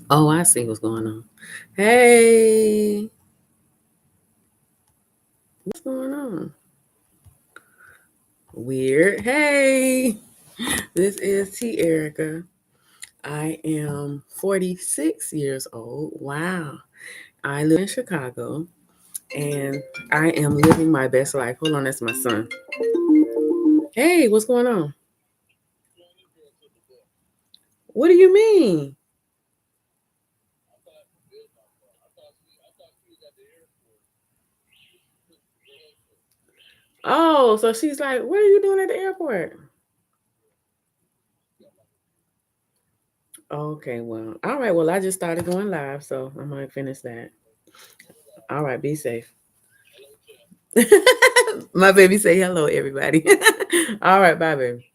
Oh, I see what's going on. Hey, what's going on? Weird. Hey, this is Te-Erika. I am 46 years old. Wow. I live in Chicago and I am living my best life. Hold on, that's my son. Hey, what's going on? What do you mean? Oh, so she's like, what are you doing at the airport? Okay, well, all right. Well, I just started going live, so I'm going to finish that. All right, be safe. My baby say hello, everybody. All right, bye, baby.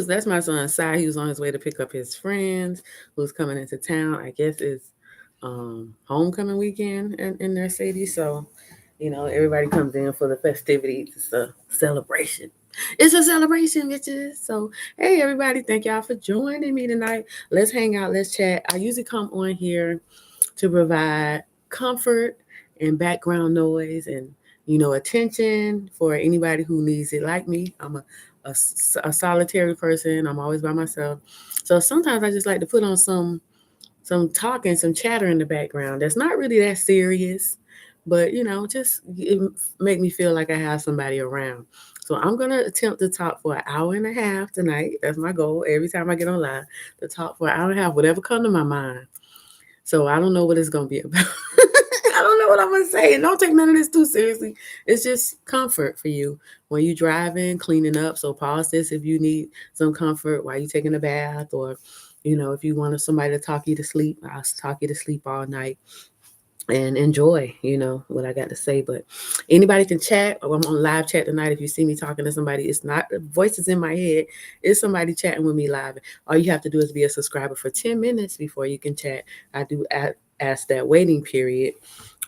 That's my son Si. He was on his way to pick up his friends who's coming into town. I guess it's homecoming weekend in their city. So, everybody comes in for the festivities. It's a celebration. It's a celebration, bitches. So, hey, everybody, thank y'all for joining me tonight. Let's hang out. Let's chat. I usually come on here to provide comfort and background noise and attention for anybody who needs it like me. I'm a solitary person. I'm always by myself, so sometimes I just like to put on some talking, some chatter in the background that's not really that serious, but just make me feel like I have somebody around. So I'm gonna attempt to talk for an hour and a half tonight. That's my goal every time I get on live, to talk for an hour and a half, whatever comes to my mind. So I don't know what it's gonna be about. I don't know what I'm gonna say. And don't take none of this too seriously. It's just comfort for you when you driving, cleaning up. So pause this if you need some comfort while you taking a bath, or if you want somebody to talk you to sleep. I'll talk you to sleep all night and enjoy, what I got to say. But anybody can chat. I'm on live chat tonight. If you see me talking to somebody, it's not voices in my head. It's somebody chatting with me live. All you have to do is be a subscriber for 10 minutes before you can chat. I do ask that waiting period.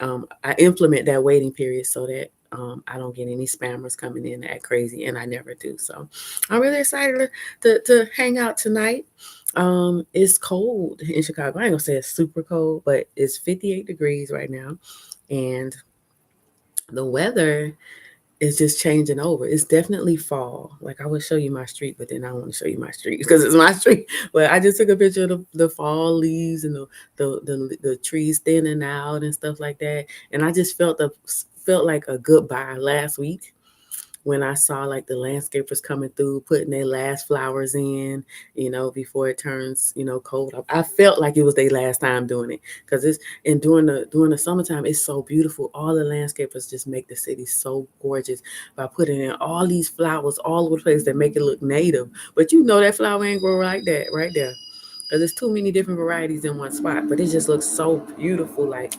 I implement that waiting period so that I don't get any spammers coming in that crazy, and I never do. So I'm really excited to hang out tonight. It's cold in Chicago. I ain't gonna say it's super cold, but it's 58 degrees right now, and the weather is just changing over. It's definitely fall. Like I would show you my street, but then I don't want to show you my street because it's my street. But I just took a picture of the fall leaves and the trees thinning out and stuff like that, and I just felt like a goodbye last week when I saw like the landscapers coming through, putting their last flowers in, before it turns, cold. I felt like it was their last time doing it, because it's and during the summertime, it's so beautiful. All the landscapers just make the city so gorgeous by putting in all these flowers all over the place that make it look native. But that flower ain't grow like that right there. Because there's too many different varieties in one spot, but it just looks so beautiful. Like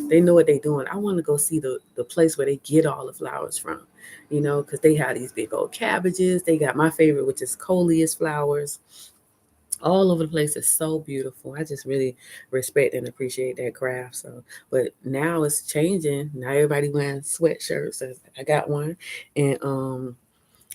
they know what they're doing. I want to go see the place where they get all the flowers from, because they have these big old cabbages. They got my favorite, which is coleus flowers, all over the place. It's so beautiful. I just really respect and appreciate that craft. So, but now it's changing. Now everybody wearing sweatshirts. I got one, and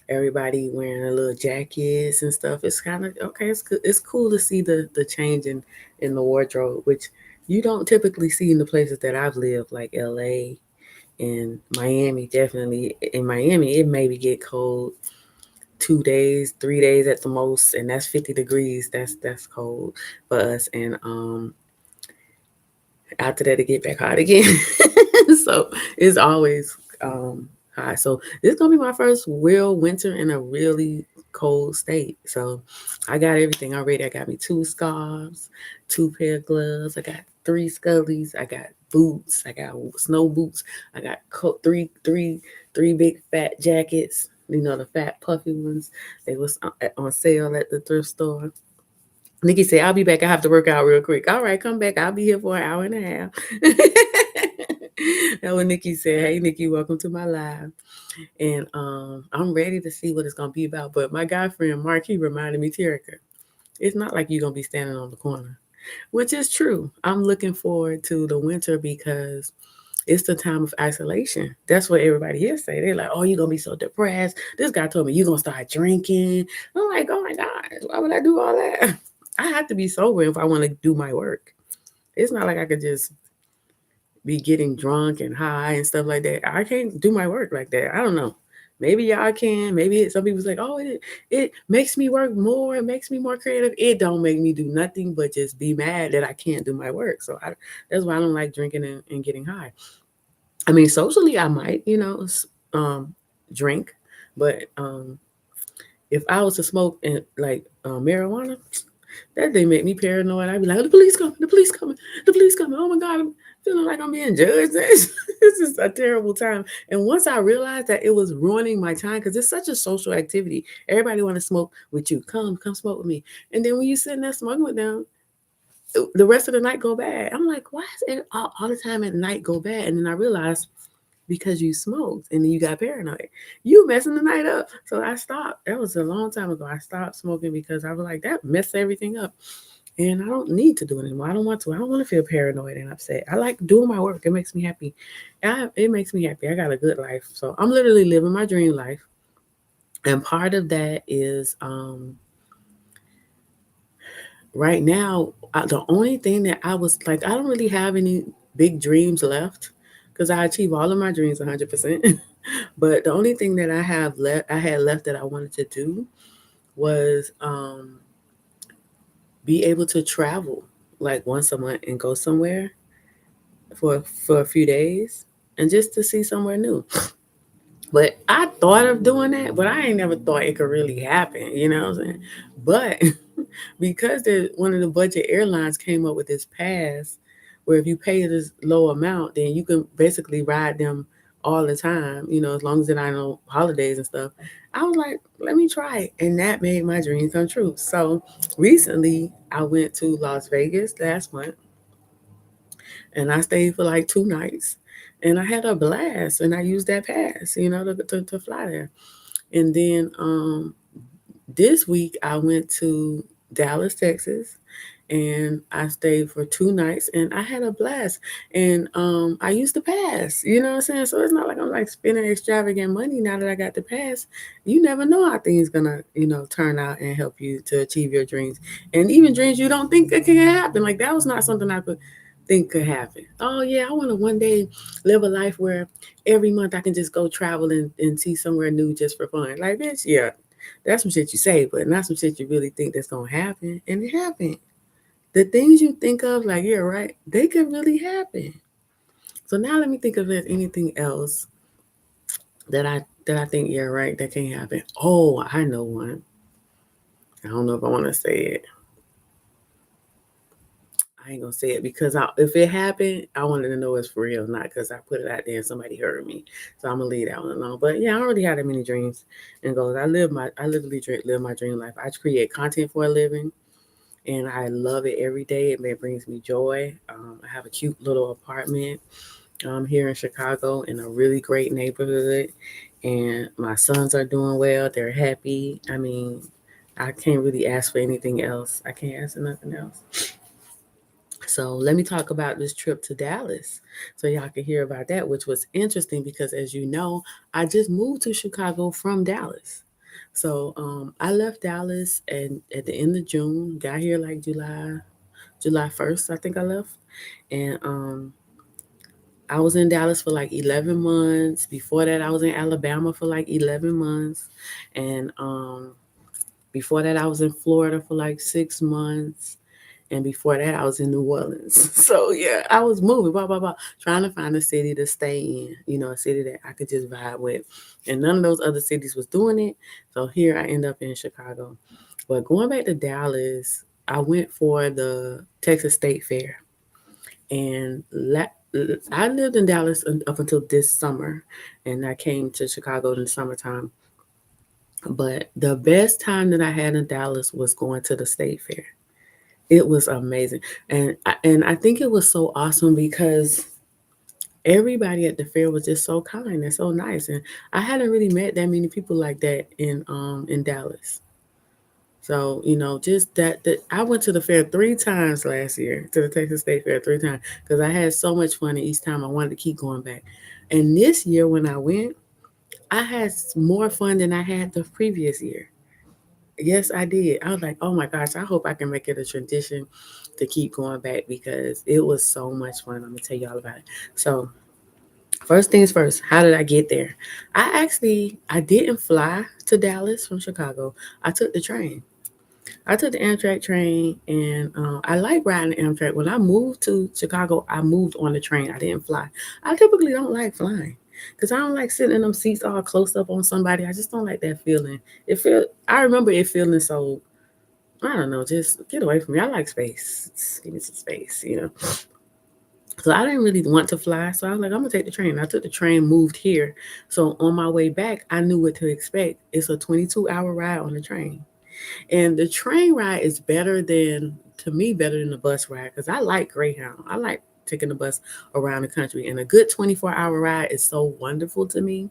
everybody wearing a little jackets and stuff. It's kind of okay. It's good. It's cool to see the change in the wardrobe, which you don't typically see in the places that I've lived, like LA and Miami. Definitely in Miami, it maybe get cold 2 days, 3 days at the most, and that's 50 degrees. That's cold for us. And after that, it get back hot again. So it's always hot. So this is gonna be my first real winter in a really cold state. So I got everything already. I got me 2 scarves, 2 pair of gloves. I got 3 scullies. I got boots. I got snow boots. I got three big fat jackets. The fat puffy ones. They was on sale at the thrift store. Nikki said, I'll be back. I have to work out real quick. All right, come back. I'll be here for an hour and a half. That's what Nikki said. Hey, Nikki, welcome to my live. And I'm ready to see what it's going to be about. But my guy friend, Mark, he reminded me, Te-Erika, it's not like you're going to be standing on the corner, which is true. I'm looking forward to the winter because It's the time of isolation. That's what everybody here say. They're like, "Oh, you're gonna be so depressed." This guy told me you're gonna start drinking. I'm like, "Oh my god, why would I do all that?" I have to be sober if I want to do my work. It's not like I could just be getting drunk and high and stuff like that. I can't do my work like that. I don't know. Maybe y'all can. Maybe some people's like, "Oh, it makes me work more. It makes me more creative." It don't make me do nothing but just be mad that I can't do my work. So that's why I don't like drinking and getting high. I mean, socially, I might, um, drink, but if I was to smoke and like marijuana, that thing make me paranoid. I'd be like, "Oh, the police coming! The police coming! The police coming! Oh my god, I'm feeling like I'm being judged." This is a terrible time. And once I realized that it was ruining my time, because it's such a social activity, everybody want to smoke with you. Come smoke with me. And then when you sitting there smoking with them, the rest of the night go bad. I'm like, why is it all the time at night go bad? And then I realized because you smoked and then you got paranoid. You messing the night up. So I stopped. That was a long time ago. I stopped smoking because I was like, that messed everything up. And I don't need to do it anymore. I don't want to. I don't want to feel paranoid and upset. I like doing my work. It makes me happy. It makes me happy. I got a good life. So I'm literally living my dream life. And part of that is right now, the only thing that I was like, I don't really have any big dreams left because I achieve all of my dreams 100%. But the only thing that I had left that I wanted to do was be able to travel like once a month and go somewhere for a few days and just to see somewhere new. But I thought of doing that, but I ain't never thought it could really happen. You know what I'm saying? But because one of the budget airlines came up with this pass where if you pay this low amount, then you can basically ride them all the time, as long as they're not on holidays and stuff. I was like, let me try it. And that made my dream come true. So recently I went to Las Vegas last month and I stayed for like 2 nights and I had a blast and I used that pass, to fly there. And then this week I went to Dallas, Texas, and I stayed for 2 nights and I had a blast. And I used the pass, you know what I'm saying? So it's not like I'm like spending extravagant money now that I got the pass. You never know how things gonna, turn out and help you to achieve your dreams. And even dreams you don't think it can happen. Like that was not something I could think could happen. Oh yeah, I want to one day live a life where every month I can just go travel and see somewhere new just for fun. Like bitch, yeah. That's some shit you say, but not some shit you really think that's gonna happen. And it happened. The things you think of, like you're right, they could really happen. So now let me think if there's anything else that I think you're right that can happen. Oh, I know one. I don't know if I want to say it. I ain't gonna say it because if it happened, I wanted to know it's for real, not because I put it out there and somebody heard me. So I'm gonna leave that one alone. But yeah, I don't really have that many dreams and goals. I literally live my dream life. I create content for a living, and I love it every day. It brings me joy. I have a cute little apartment here in Chicago in a really great neighborhood, and my sons are doing well. They're happy. I mean, I can't really ask for anything else. I can't ask for nothing else. So let me talk about this trip to Dallas so y'all can hear about that, which was interesting because as you know, I just moved to Chicago from Dallas. So I left Dallas and at the end of June, got here like July 1st, I think I left. And I was in Dallas for like 11 months. Before that, I was in Alabama for like 11 months. And before that, I was in Florida for like 6 months. And before that, I was in New Orleans. So yeah, I was moving, blah, blah, blah, trying to find a city to stay in, a city that I could just vibe with. And none of those other cities was doing it. So here I end up in Chicago. But going back to Dallas, I went for the Texas State Fair. And I lived in Dallas up until this summer. And I came to Chicago in the summertime. But the best time that I had in Dallas was going to the State Fair. It was amazing. And I think it was so awesome because everybody at the fair was just so kind and so nice. And I hadn't really met that many people like that in Dallas. So, just that I went to the fair 3 times last year, to the Texas State Fair 3 times, because I had so much fun, and each time I wanted to keep going back. And this year when I went, I had more fun than I had the previous year. Yes, I did. I was like, oh my gosh, I hope I can make it a tradition to keep going back, because it was so much fun. I'm gonna tell you all about it. So, first things first, how did I get there? I didn't fly to Dallas from Chicago. I took the train. I took the Amtrak train, and I like riding the Amtrak. When I moved to Chicago, I moved on the train. I didn't fly. I typically don't like flying because I don't like sitting in them seats all close up on somebody. I just don't like that feeling. I remember it feeling so. I don't know. Just get away from me. I like space. Give me some space. So I didn't really want to fly. So I was like, I'm gonna take the train. I took the train, moved here. So on my way back, I knew what to expect. It's a 22-hour ride on the train. And the train ride is better than the bus ride, because I like Greyhound. I like taking the bus around the country, and a good 24-hour ride is so wonderful to me.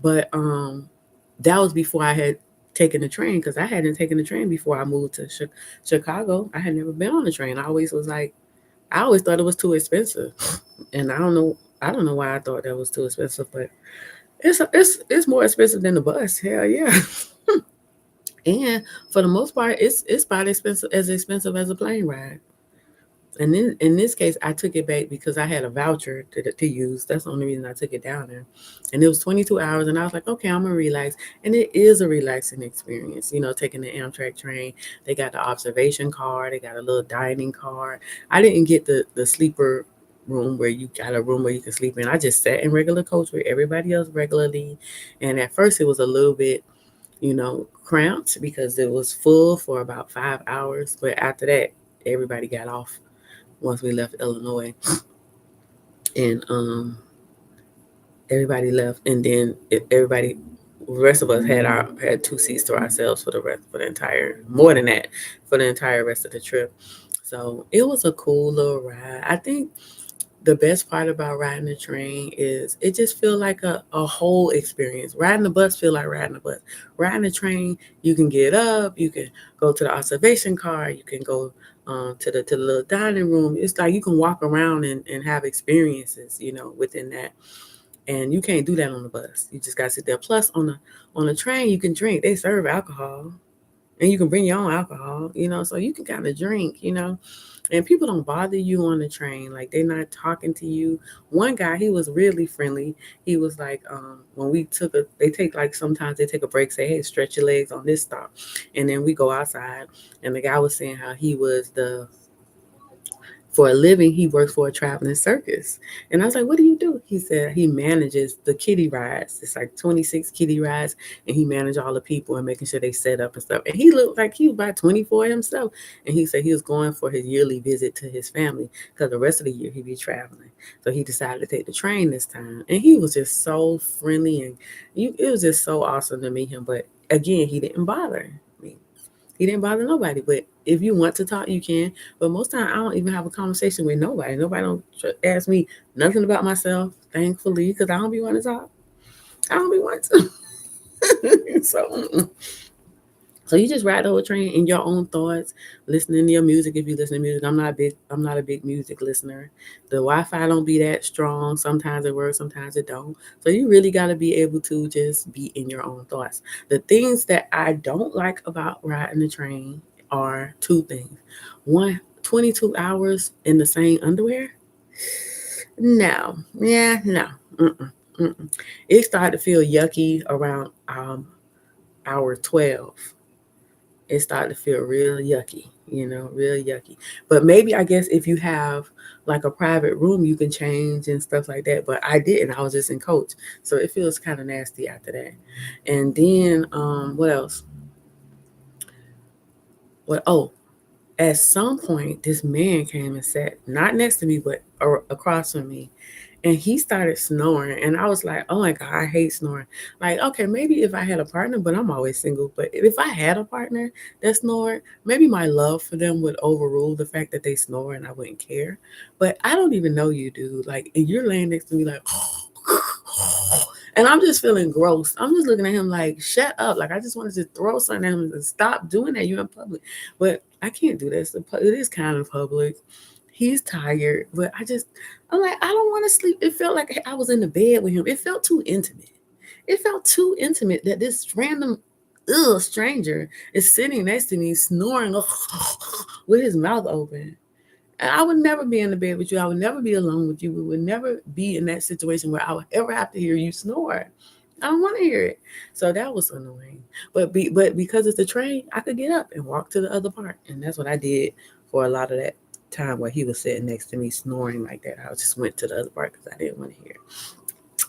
But that was before I had taken the train, because I hadn't taken the train before I moved to Chicago. I had never been on the train. I always thought it was too expensive, and I don't know why I thought that was too expensive, but it's more expensive than the bus. Hell yeah. And for the most part, it's about expensive as a plane ride. And then in this case, I took it back because I had a voucher to use. That's the only reason I took it down there. And it was 22 hours, and I was like, okay, I'm gonna relax. And it is a relaxing experience, taking the Amtrak train. They got the observation car, they got a little dining car. I didn't get the sleeper room where you got a room where you can sleep in. I just sat in regular coach with everybody else regularly. And at first it was a little bit cramped because it was full for about 5 hours. But after that, everybody got off once we left Illinois, and everybody left, and then everybody, the rest of us had 2 seats to ourselves for the entire more than that for the entire rest of the trip. So it was a cool little ride. I think the best part about riding the train is it just feel like a whole experience. Riding the bus feel like riding the bus. Riding the train, you can get up, you can go to the observation car, you can go to the little dining room. It's like you can walk around and have experiences, within that. And you can't do that on the bus. You just gotta sit there. Plus on the train you can drink. They serve alcohol. And you can bring your own alcohol, so you can kind of drink. And people don't bother you on the train. Like, they're not talking to you. One guy, he was really friendly. He was like, when sometimes they take a break, say, hey, stretch your legs on this stop. And then we go outside, and the guy was saying how for a living, he works for a traveling circus. And I was like, what do you do? He said he manages the kiddie rides. It's like 26 kiddie rides, and he managed all the people and making sure they set up and stuff. And he looked like he was about 24 himself. And he said he was going for his yearly visit to his family, because the rest of the year he'd be traveling. So he decided to take the train this time. And he was just so friendly, and it was just so awesome to meet him. But again, he didn't bother me. He didn't bother nobody. But if you want to talk, you can. But most time, I don't even have a conversation with nobody. Nobody don't ask me nothing about myself, thankfully, because I don't be wanting to talk. I don't be wanting to. So you just ride the whole train in your own thoughts, listening to your music if you listen to music. I'm not a big music listener. The Wi-Fi don't be that strong. Sometimes it works, sometimes it don't. So you really gotta be able to just be in your own thoughts. The things that I don't like about riding the train are two things. One, 22 hours in the same underwear. No. Yeah, no. Mm-mm, mm-mm. It started to feel yucky around hour 12. It started to feel real yucky, real yucky. But maybe, I guess, if you have like a private room, you can change and stuff like that. But I didn't. I was just in coach, so it feels kind of nasty after that. And then what else? What? Oh, at some point, this man came and sat not next to me, but across from me, and he started snoring, and I was like, oh my god, I hate snoring. Like, okay, maybe if I had a partner, but I'm always single, but if I had a partner that snored, maybe my love for them would overrule the fact that they snore and I wouldn't care. But I don't even know you, dude. Like, and you're laying next to me like And I'm just feeling gross. I'm just looking at him like, shut up. Like, I just wanted to throw something at him and stop doing that. You're in public. But I can't do this. It is kind of public. He's tired, but I'm like, I don't want to sleep. It felt like I was in the bed with him. It felt too intimate. It felt too intimate that this random stranger is sitting next to me snoring with his mouth open. And I would never be in the bed with you. I would never be alone with you. We would never be in that situation where I would ever have to hear you snore. I don't want to hear it. So that was annoying. But because it's a train, I could get up and walk to the other part. And that's what I did for a lot of that time where he was sitting next to me snoring like that. I just went to the other part because I didn't want to hear it.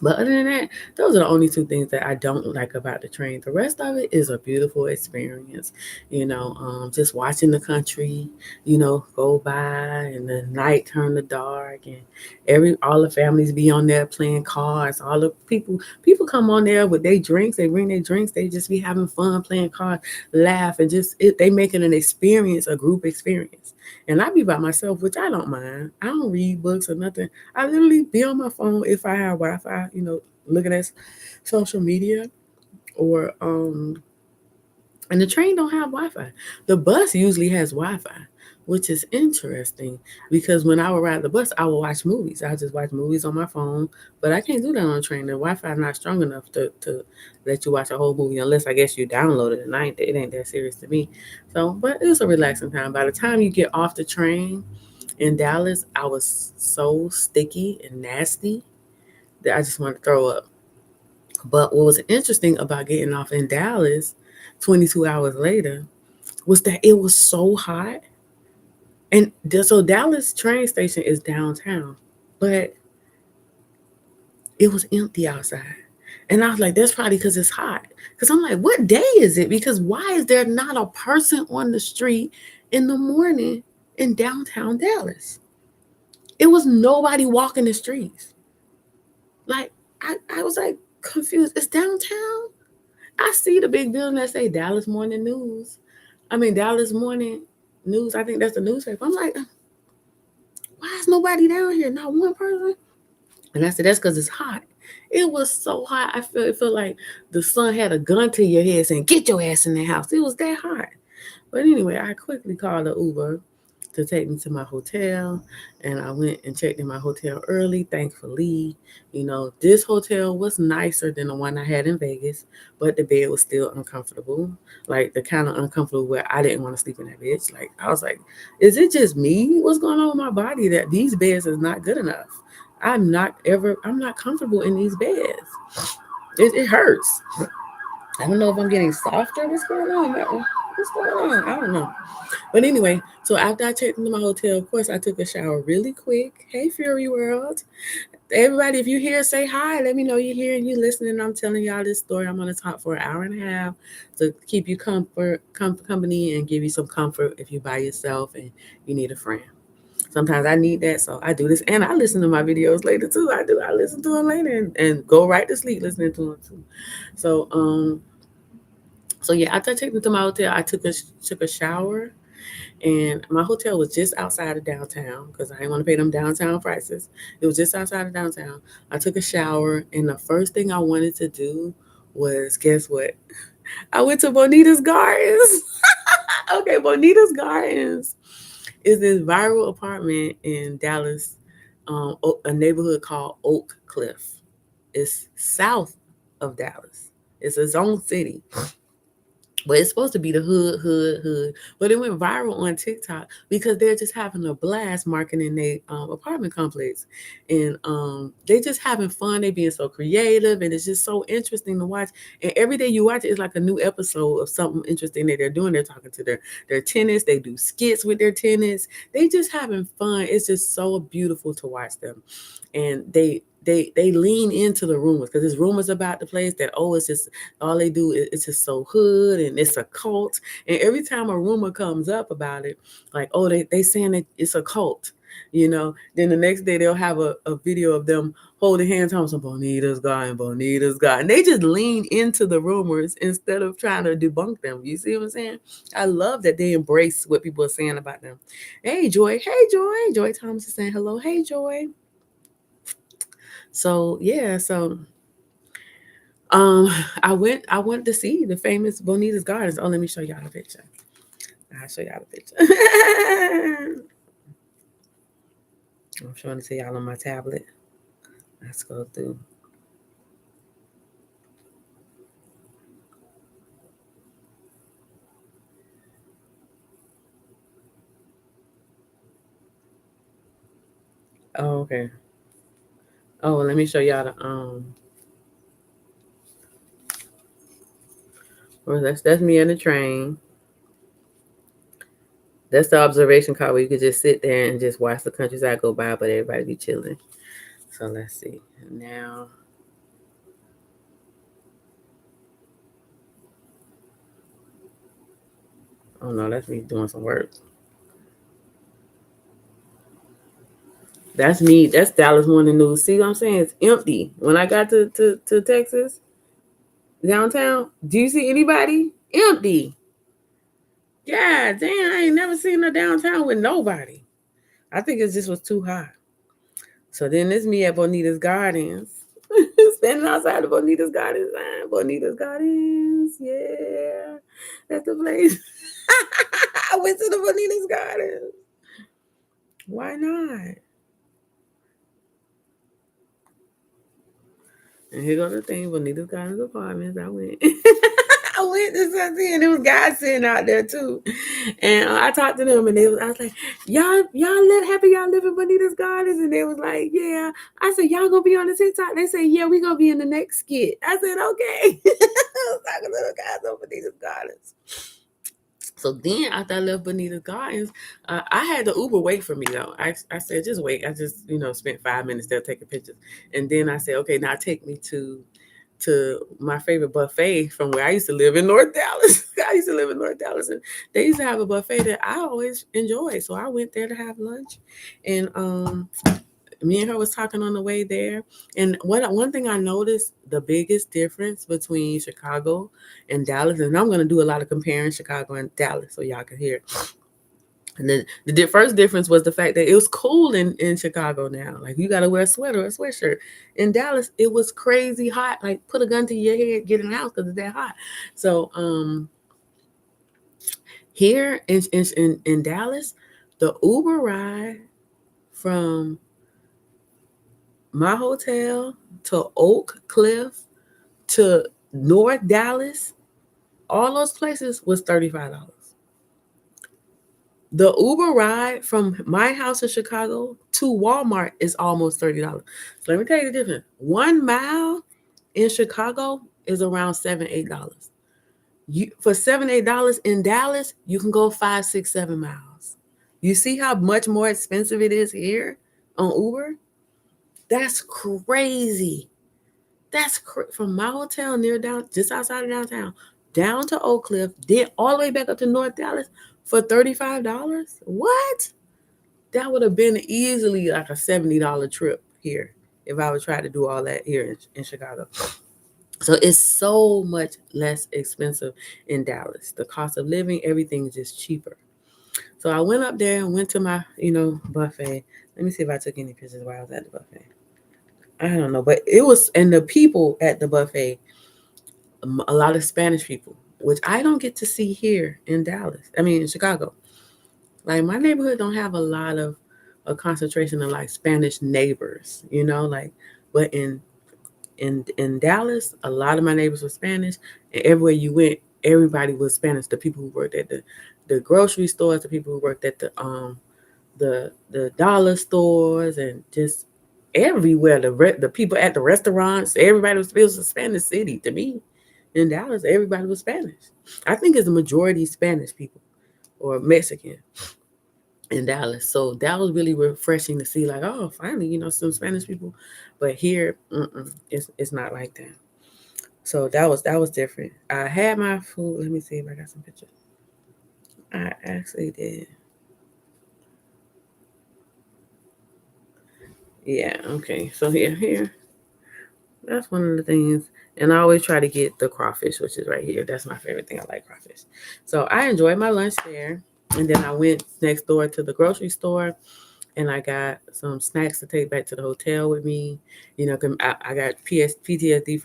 But other than that, those are the only two things that I don't like about the train. The rest of it is a beautiful experience. Just watching the country, go by and the night turn to dark and all the families be on there playing cards. All the people come on there with their drinks. They bring their drinks. They just be having fun playing cards, laugh, and they make it an experience, a group experience. And I be by myself, which I don't mind. I don't read books or nothing. I literally be on my phone if I have Wi-Fi, looking at social media or and the train don't have Wi-Fi. The bus usually has Wi-Fi, which is interesting because when I would ride the bus, I would watch movies. I just watch movies on my phone, but I can't do that on a train. The Wi-Fi is not strong enough to let you watch a whole movie unless I guess you download it. And it ain't that serious to me. So, but it was a relaxing time. By the time you get off the train in Dallas, I was so sticky and nasty that I just wanted to throw up. But what was interesting about getting off in Dallas 22 hours later was that it was so hot. And so Dallas train station is downtown, but it was empty outside. And I was like, that's probably because it's hot. Because I'm like, what day is it? Because why is there not a person on the street in the morning in downtown Dallas? It was nobody walking the streets. Like, I was like confused. It's downtown? I see the big building that say Dallas Morning News. Dallas Morning News. I think that's the newspaper. I'm like, why is nobody down here? Not one person. And I said, that's because it's hot. It was so hot. It felt like the sun had a gun to your head saying, get your ass in the house. It was that hot. But anyway, I quickly called the Uber to take me to my hotel. And I went and checked in my hotel early, thankfully. This hotel was nicer than the one I had in Vegas, but the bed was still uncomfortable. Like the kind of uncomfortable where I didn't want to sleep in that bed. Like I was like, is it just me? What's going on with my body that these beds is not good enough? I'm not comfortable in these beds. It hurts. I don't know if I'm getting softer. What's going on? What's going on? I don't know. But anyway, so after I checked into my hotel, of course, I took a shower really quick. Hey, Fury World. Everybody, if you here, say hi. Let me know you're here and you're listening. I'm telling y'all this story. I'm going to talk for an hour and a half to keep you company and give you some comfort if you're by yourself and you need a friend. Sometimes I need that, so I do this. And I listen to my videos later, too. I do. I listen to them later and go right to sleep listening to them, too. So yeah, after I checked into my hotel, I took a shower, and my hotel was just outside of downtown because I didn't want to pay them downtown prices. It was just outside of downtown. I took a shower, and the first thing I wanted to do was, guess what? I went to Bonita's Gardens. Okay, Bonita's Gardens is this viral apartment in Dallas, a neighborhood called Oak Cliff. It's south of Dallas. It's its own city. But it's supposed to be the hood. But it went viral on TikTok because they're just having a blast marketing their apartment complex. And they just having fun. They being so creative. And it's just so interesting to watch. And every day you watch it, it's like a new episode of something interesting that they're doing. They're talking to their tenants. They do skits with their tenants. They just having fun. It's just so beautiful to watch them. And they lean into the rumors because there's rumors about the place that it's just all they do is it's just so hood and it's a cult. And every time a rumor comes up about it, like they saying that it's a cult, then the next day they'll have a video of them holding hands on some Bonita's God. And they just lean into the rumors instead of trying to debunk them. You see what I'm saying? I love that they embrace what people are saying about them. Hey Joy Thomas is saying hello. Hey Joy. So yeah, so Um, I went to see the famous Bonita's Gardens. Oh, let me show y'all the picture. I'll show y'all the picture. I'm showing it to y'all on my tablet. Let's go through. Oh, okay. Oh, well, let me show y'all the well, that's me on the train. That's the observation car where you could just sit there and just watch the countryside go by, but everybody be chilling. So let's see. Now, oh no, that's me doing some work. That's me. That's Dallas Morning News. See what I'm saying? It's empty. When I got to Texas, downtown, do you see anybody? Empty. Yeah, damn, I ain't never seen a downtown with nobody. I think it just was too hot. So then it's me at Bonita's Gardens. Standing outside of Bonita's Gardens. Bonita's Gardens. Yeah. That's the place. I went to the Bonita's Gardens. Why not? And here goes the thing, Bonita's Gardens Apartments. I went. I went to something and there was guys sitting out there too. And I talked to them and I was like, y'all live happy y'all live in Bonita's Gardens? And they was like, yeah. I said, y'all gonna be on the TikTok? They said, yeah, we gonna be in the next skit. I said, okay. I was talking to the guys on Bonita's Gardens. So then after I left Bonita's Gardens, I had the Uber wait for me though. I said, just wait. I just, spent 5 minutes there taking pictures. And then I said, okay, now take me to my favorite buffet from where I used to live in North Dallas. I used to live in North Dallas, and they used to have a buffet that I always enjoyed. So I went there to have lunch, and me and her was talking on the way there. And one thing I noticed, the biggest difference between Chicago and Dallas, and I'm going to do a lot of comparing Chicago and Dallas so y'all can hear. And then the first difference was the fact that it was cool in Chicago now. Like you got to wear a sweater or a sweatshirt. In Dallas, it was crazy hot. Like put a gun to your head, get in the house because it's that hot. So here in Dallas, the Uber ride from my hotel to Oak Cliff to North Dallas, all those places was $35. The Uber ride from my house in Chicago to Walmart is almost $30. So let me tell you the difference. 1 mile in Chicago is around $7, $8. For $7, $8 in Dallas, you can go 5, 6, 7 miles. You see how much more expensive it is here on Uber? That's crazy. From my hotel near down, just outside of downtown, down to Oak Cliff, then all the way back up to North Dallas for $35. What? That would have been easily like a $70 trip here if I would try to do all that here in Chicago. So it's so much less expensive in Dallas. The cost of living, everything is just cheaper. So I went up there and went to my, buffet. Let me see if I took any pictures while I was at the buffet. I don't know, but it was, and the people at the buffet, a lot of Spanish people, which I don't get to see here in Dallas. I mean, in Chicago. Like my neighborhood don't have a lot of a concentration of like Spanish neighbors, like, but in Dallas, a lot of my neighbors were Spanish, and everywhere you went, everybody was Spanish. The people who worked at the grocery stores, the people who worked at the dollar stores, and just everywhere. The people at the restaurants, everybody was. It was a Spanish city to me. In Dallas, everybody was Spanish. I think it's a majority Spanish people or Mexican in Dallas. So that was really refreshing to see. Like, oh, finally, some Spanish people. But here, it's not like that. So that was different. I had my food. Let me see if I got some pictures. I actually did. Yeah. Okay. So here. That's one of the things. And I always try to get the crawfish, which is right here. That's my favorite thing. I like crawfish. So I enjoyed my lunch there. And then I went next door to the grocery store and I got some snacks to take back to the hotel with me. I got PTSD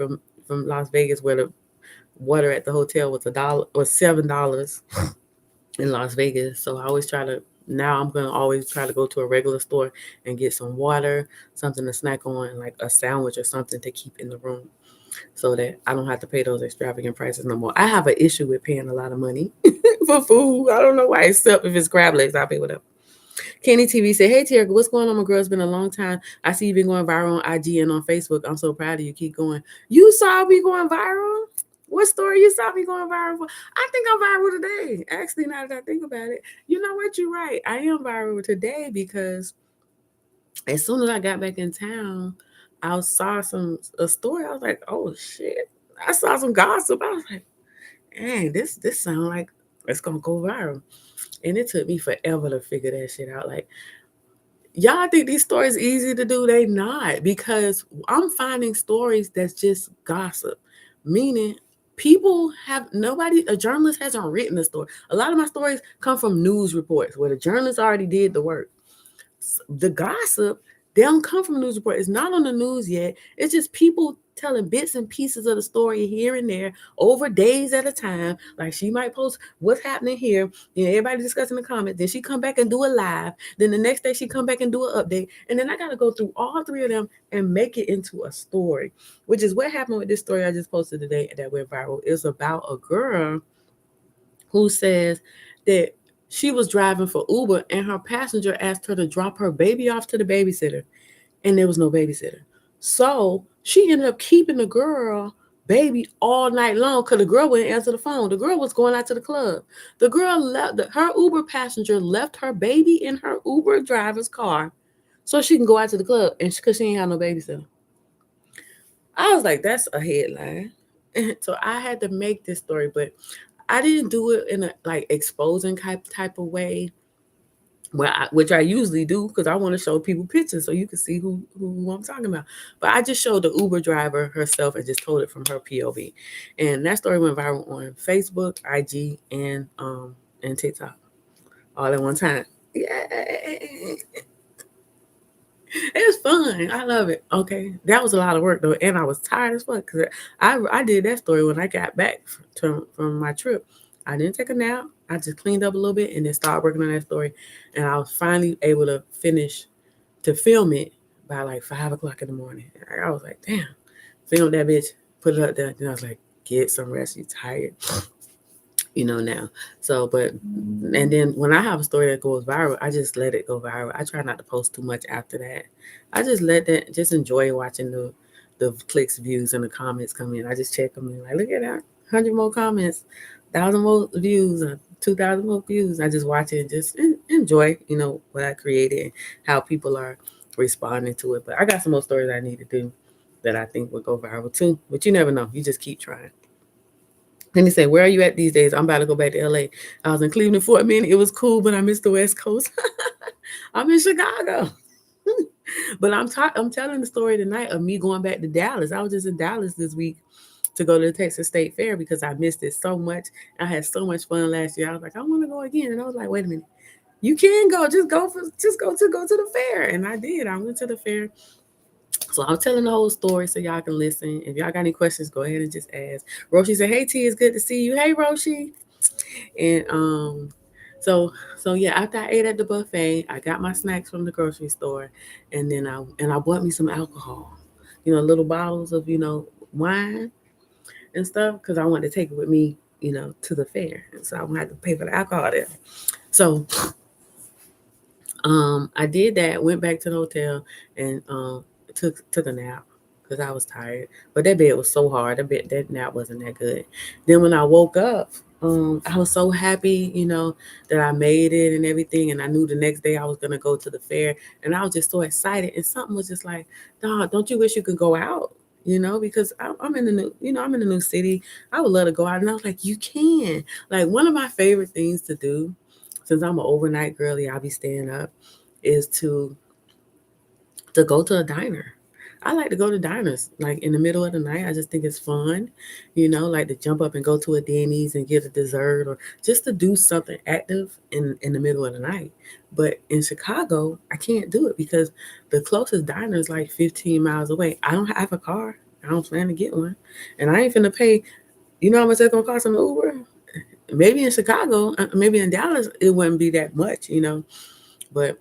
from Las Vegas where the water at the hotel was $7 in Las Vegas. So I always try to now I'm gonna always try to go to a regular store and get some water, something to snack on, like a sandwich or something to keep in the room so that I don't have to pay those extravagant prices no more. I have an issue with paying a lot of money for food. I don't know why, except if it's crab legs, I'll pay whatever. Kenny TV said, "Hey Te-Erika, what's going on, my girl? It's been a long time. I see you've been going viral on IG and on Facebook. I'm so proud of you. Keep going. You saw me going viral? What story you saw me going viral for? I think I'm viral today. Actually, now that I think about it, you know what? You're right. I am viral today because as soon as I got back in town, I saw a story. I was like, oh shit. I saw some gossip. I was like, dang, this sounds like it's gonna go viral. And it took me forever to figure that shit out. Like, y'all think these stories easy to do? They not, because I'm finding stories that's just gossip, meaning people have nobody. A journalist hasn't written a story. A lot of my stories come from news reports where the journalist already did the work. The gossip, they don't come from a news report. It's not on the news yet. It's just people telling bits and pieces of the story here and there over days at a time. Like, she might post what's happening here, and everybody discussing the comments. Then she come back and do a live. Then the next day she come back and do an update. And then I got to go through all three of them and make it into a story, which is what happened with this story I just posted today that went viral. It's about a girl who says that she was driving for Uber and her passenger asked her to drop her baby off to the babysitter, and there was no babysitter. So she ended up keeping the girl baby all night long because the girl wouldn't answer the phone. The girl was going out to the club. The girl left, her Uber passenger left her baby in her Uber driver's car so she can go out to the club, and because she ain't have no babysitter. I was like, that's a headline. So I had to make this story, but I didn't do it in a like exposing type of way, which I usually do because I want to show people pictures so you can see who I'm talking about. But I just showed the Uber driver herself and just told it from her POV, and that story went viral on Facebook, IG, and TikTok all at one time. Yeah, it's fun. I love it. Okay, that was a lot of work though, and I was tired as fuck because I did that story when I got back from my trip. I didn't take a nap. I just cleaned up a little bit and then started working on that story, and I was finally able to finish to film it by like 5 o'clock in the morning. I was like, damn, film that bitch, put it up there. Then I was like, get some rest. You tired, now. So, but and then when I have a story that goes viral, I just let it go viral. I try not to post too much after that. I just let that, just enjoy watching the clicks, views, and the comments come in. I just check them and like, look at that, 100 more comments, 1,000 more views, 2,000 more views. I just watch it and just enjoy, what I created and how people are responding to it. But I got some more stories I need to do that I think would go viral too. But you never know. You just keep trying. And he said, "Where are you at these days? I'm about to go back to LA. I was in Cleveland for a minute. It was cool, but I missed the West Coast. I'm in Chicago." But I'm telling the story tonight of me going back to Dallas. I was just in Dallas this week to go to the Texas State Fair because I missed it so much. I had so much fun last year. I was like, I want to go again. And I was like, wait a minute. You can go. Just go to the fair. And I did. I went to the fair. So I'm telling the whole story so y'all can listen. If y'all got any questions, go ahead and just ask. Roshi said, "Hey T, it's good to see you." Hey Roshi. And so yeah, after I ate at the buffet, I got my snacks from the grocery store, and then I bought me some alcohol, little bottles of wine and stuff because I wanted to take it with me, to the fair, and so I won't have to pay for the alcohol there. So I did that, went back to the hotel, and took a nap because I was tired. But that bed was so hard. That nap wasn't that good. Then when I woke up, I was so happy, that I made it and everything. And I knew the next day I was gonna go to the fair, and I was just so excited. And something was just like, "Dog, don't you wish you could go out?" Because I'm in the new, I'm in the new city. I would love to go out, and I was like, "You can." Like, one of my favorite things to do, since I'm an overnight girly, I'll be staying up, is to go to a diner. I like to go to diners like in the middle of the night. I just think it's fun, like to jump up and go to a Denny's and get a dessert or just to do something active in the middle of the night. But in Chicago, I can't do it because the closest diner is like 15 miles away. I don't have a car. I don't plan to get one, and I ain't finna pay. You know how much that's gonna cost an Uber? Maybe in Chicago, maybe in Dallas, it wouldn't be that much, But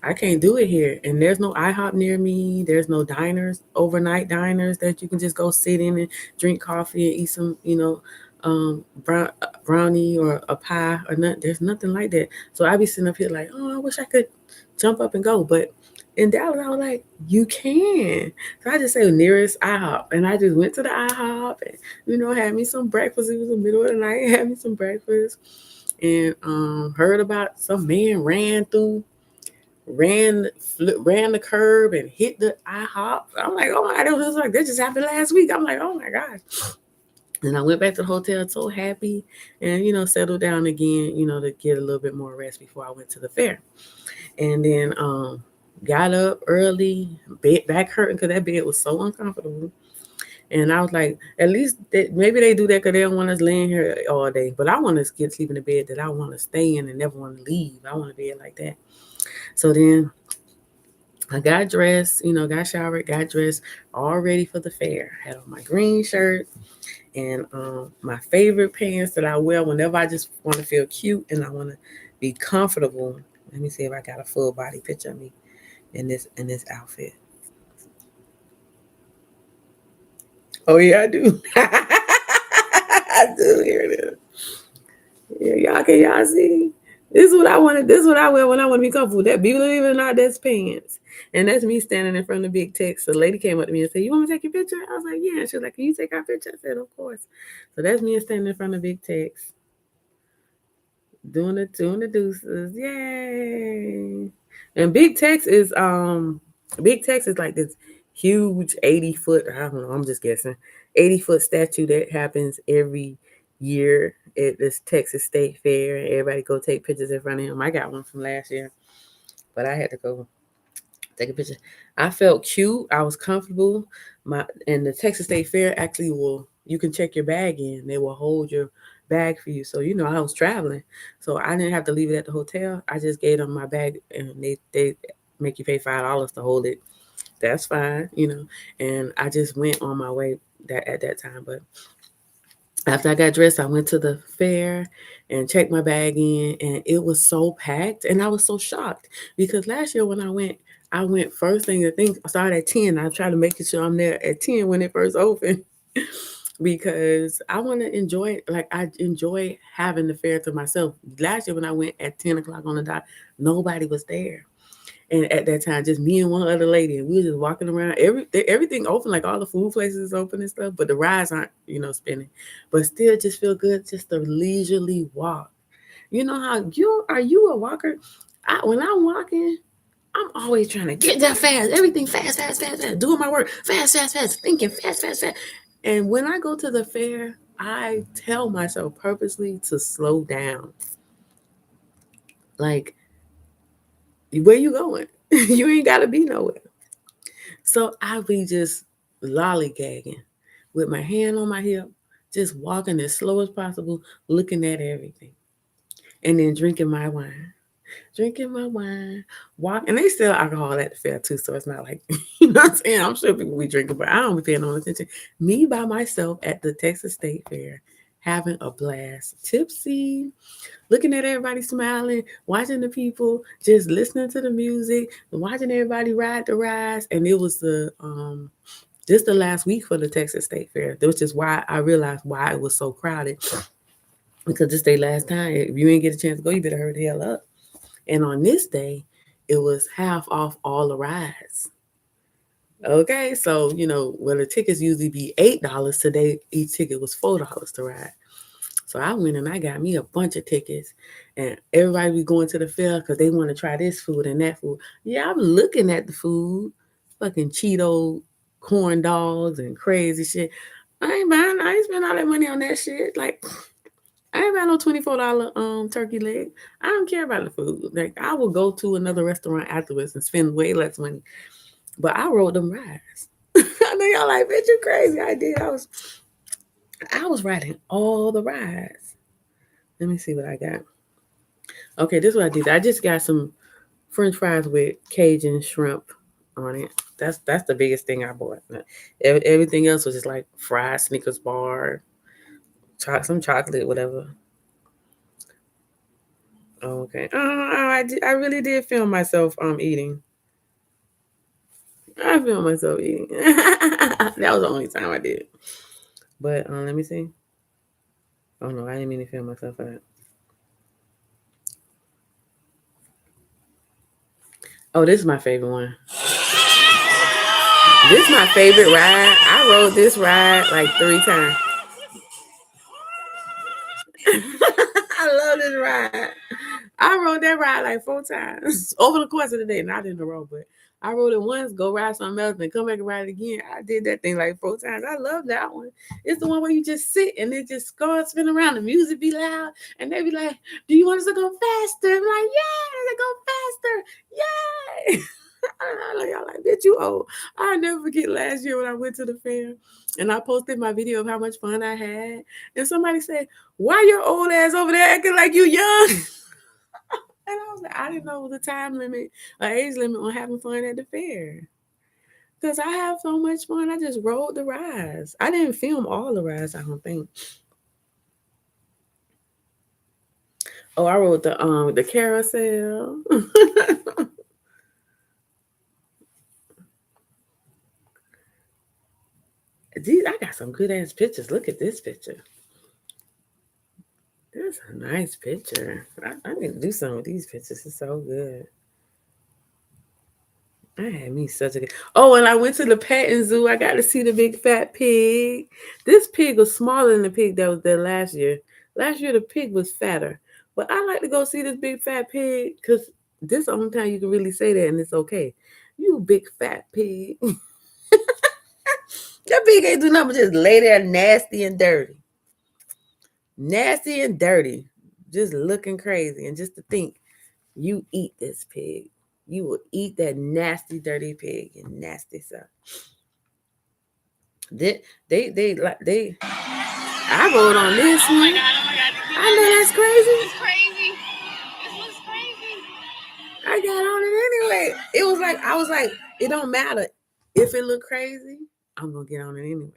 I can't do it here. And there's no IHOP near me. There's no diners, overnight diners that you can just go sit in and drink coffee and eat some, brownie or a pie or nothing. There's nothing like that. So I be sitting up here like, oh, I wish I could jump up and go. But in Dallas, I was like, you can. So I just say nearest IHOP. And I just went to the IHOP and, had me some breakfast. It was the middle of the night. Had me some breakfast and heard about some man ran ran the curb and hit the IHOP. I'm like, oh my god, it was like that just happened last week. I'm like, oh my gosh. And I went back to the hotel so happy and settled down again, to get a little bit more rest before I went to the fair. And then got up early, bed back hurting because that bed was so uncomfortable. And I was like, at least maybe they do that because they don't want us laying here all day. But I want to get sleep in the bed that I want to stay in and never want to leave. I want a bed like that. So then I got dressed, got showered, got dressed, all ready for the fair. Had on my green shirt and my favorite pants that I wear whenever I just want to feel cute and I want to be comfortable. Let me see if I got a full body picture of me in this outfit. Oh yeah, I do. I do. Here it is. Yeah, y'all see? This is what I wanted. This is what I wear when I want to be comfortable. That believe it or not, that's pants. And that's me standing in front of the big text. The lady came up to me and said, you want me to take your picture? I was like, yeah. She was like, can you take our picture? I said, of course. So that's me standing in front of big text, doing the deuces. Yay. And big text is like this huge 80-foot, I don't know, I'm just guessing, 80-foot statue that happens every year at this Texas State Fair. Everybody go take pictures in front of him. I got one from last year, but I had to go take a picture. I felt cute. I was comfortable. And the Texas State Fair actually will, you can check your bag in. They will hold your bag for you. So I was traveling, so I didn't have to leave it at the hotel. I just gave them my bag, and they make you pay $5 to hold it. That's fine. And I just went on my way that at that time, but after I got dressed, I went to the fair and checked my bag in, and it was so packed, and I was so shocked because last year when I went first thing. I think I started at 10. I tried to make sure I'm there at 10 when it first opened because I want to enjoy it. Like I enjoy having the fair to myself. Last year when I went at 10 o'clock on the dot, nobody was there. And at that time, just me and one other lady, and we were just walking around. Everything open, like all the food places is open and stuff, but the rides aren't, spinning. But still, just feel good just to leisurely walk. You know how you a walker? When I'm walking, I'm always trying to get there fast. Everything fast, fast, fast, fast. Doing my work fast, fast, fast. Thinking fast, fast, fast. And when I go to the fair, I tell myself purposely to slow down. Like, where you going? You ain't gotta be nowhere. So I be just lollygagging with my hand on my hip, just walking as slow as possible, looking at everything, and then drinking my wine. Drinking my wine, walk, and they sell alcohol at the fair too, so it's not like what I'm saying. I'm sure people be drinking, but I don't be paying no attention. Me by myself at the Texas State Fair, having a blast, tipsy, looking at everybody smiling, watching the people, just listening to the music, watching everybody ride the rides, and it was just the last week for the Texas State Fair, which is why I realized why it was so crowded. Because this day last time, if you ain't get a chance to go, you better hurry the hell up. And on this day, it was half off all the rides. Okay, so where the tickets usually be $8, today each ticket was $4 to ride. So I went and I got me a bunch of tickets, and everybody be going to the fair because they want to try this food and that food. Yeah, I'm looking at the food, fucking Cheeto corn dogs and crazy shit. I ain't buying. I ain't spend all that money on that shit. Like I ain't buying no $24 turkey leg. I don't care about the food. Like I will go to another restaurant afterwards and spend way less money. But I rode them rides. I know y'all like, bitch, you crazy. I did. I was riding all the rides. Let me see what I got. Okay, this is what I did. I just got some French fries with Cajun shrimp on it. That's the biggest thing I bought. Everything else was just like fried Snickers bar, some chocolate, whatever. Oh, okay. I really did film myself eating. I filmed myself eating. That was the only time I did. But let me see. Oh no, I didn't mean to film myself for that. Oh, this is my favorite one. This is my favorite ride. I rode this ride like 3 times. I love this ride. I rode that ride like 4 times over the course of the day. Not in a row, but I rode it once, go ride something else, and come back and ride it again. I did that thing like 4 times. I love that one. It's the one where you just sit and it just go and spin around. The music be loud, and they be like, "Do you want us to go faster?" I'm like, "Yeah, let's go faster, yay!" I know y'all like, "Bitch, you old." I'll never forget last year when I went to the fair and I posted my video of how much fun I had, and somebody said, "Why your old ass over there acting like you young?" And I was like, I didn't know the time limit or age limit on having fun at the fair. Because I have so much fun. I just rode the rides. I didn't film all the rides, I don't think. Oh, I rode the carousel. These, I got some good ass pictures. Look at this picture. That's a nice picture. I need to do something with these pictures. It's so good. I had me such a good. Oh, and I went to the petting zoo. I got to see the big fat pig. This pig was smaller than the pig that was there last year. Last year the pig was fatter. But I like to go see this big fat pig because this is the only time you can really say that and it's okay. You big fat pig. That pig ain't do nothing but just lay there nasty and dirty. Nasty and dirty. Just looking crazy. And just to think, you eat this pig. You will eat that nasty, dirty pig and nasty stuff. They like they. I rode on this one. Oh my god! Oh my god! I know that's crazy. This is crazy. This was crazy. I got on it anyway. It was like I was like, it don't matter if it look crazy. I'm gonna get on it anyway,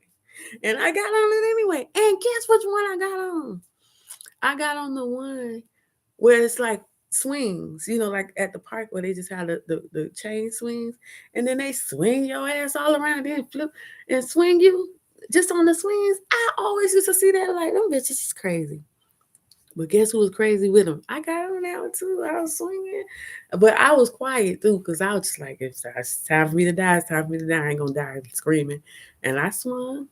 and I got on it anyway. And guess which one I got on? I got on the one where it's like swings, like at the park where they just have the chain swings, and then they swing your ass all around, then flip and swing you just on the swings. I always used to see that like, them bitches is crazy. But guess who was crazy with them? I got on that one too. I was swinging, but I was quiet too because I was just like, it's time for me to die. It's time for me to die. I ain't gonna die screaming. And I swung,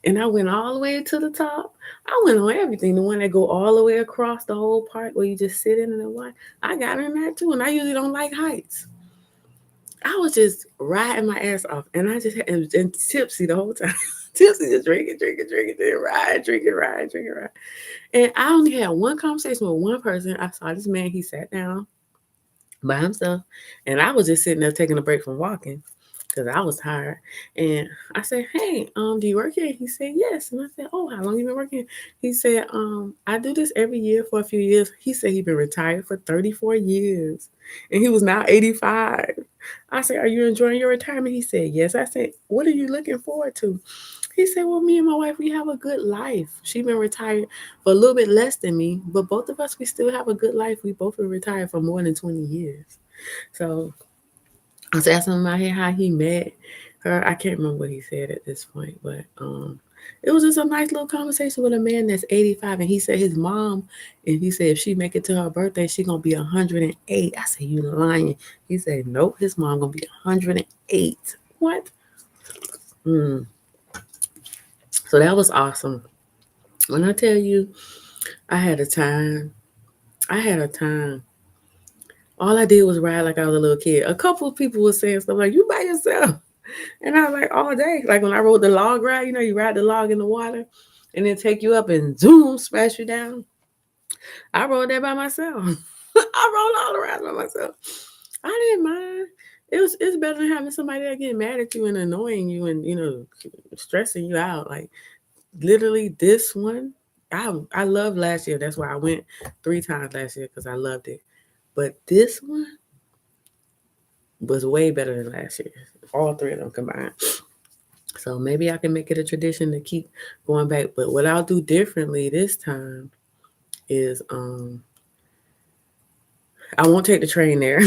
and I went all the way to the top. I went on everything. The one that go all the way across the whole park where you just sit in and watch. I got in that too, and I usually don't like heights. I was just riding my ass off, and I just and tipsy the whole time. Tipsy, just drinking, then ride, drinking, ride, drinking, ride. And I only had one conversation with one person. I saw this man. He sat down by himself, and I was just sitting there taking a break from walking because I was tired. And I said, "Hey, do you work here?" He said, "Yes." And I said, "Oh, how long you been working?" He said, "I do this every year for a few years." He said he been retired for 34 years, and he was now 85. I said, "Are you enjoying your retirement?" He said, "Yes." I said, "What are you looking forward to?" He said, "Well, me and my wife, we have a good life. She been retired for a little bit less than me, but both of us, we still have a good life. We both been retired for more than 20 years." So I was asking him out here how he met her. I can't remember what he said at this point, but it was just a nice little conversation with a man that's 85, and he said his mom, and he said if she make it to her birthday, she gonna be 108. I said, "You lying?" He said, "Nope, his mom gonna be 108." What? Mm. So that was awesome. When I tell you, I had a time. I had a time. All I did was ride like I was a little kid. A couple of people were saying stuff like, "You by yourself?" And I was like, all day. Like when I rode the log ride, you ride the log in the water and then take you up and zoom, smash you down. I rode that by myself. I rode all the rides by myself. I didn't mind. It's better than having somebody that get mad at you and annoying you and stressing you out. Like literally this one, I loved last year. That's why I went 3 times last year because I loved it. But this one, was way better than last year. All three of them combined. So maybe I can make it a tradition to keep going back. But what I'll do differently this time is I won't take the train there.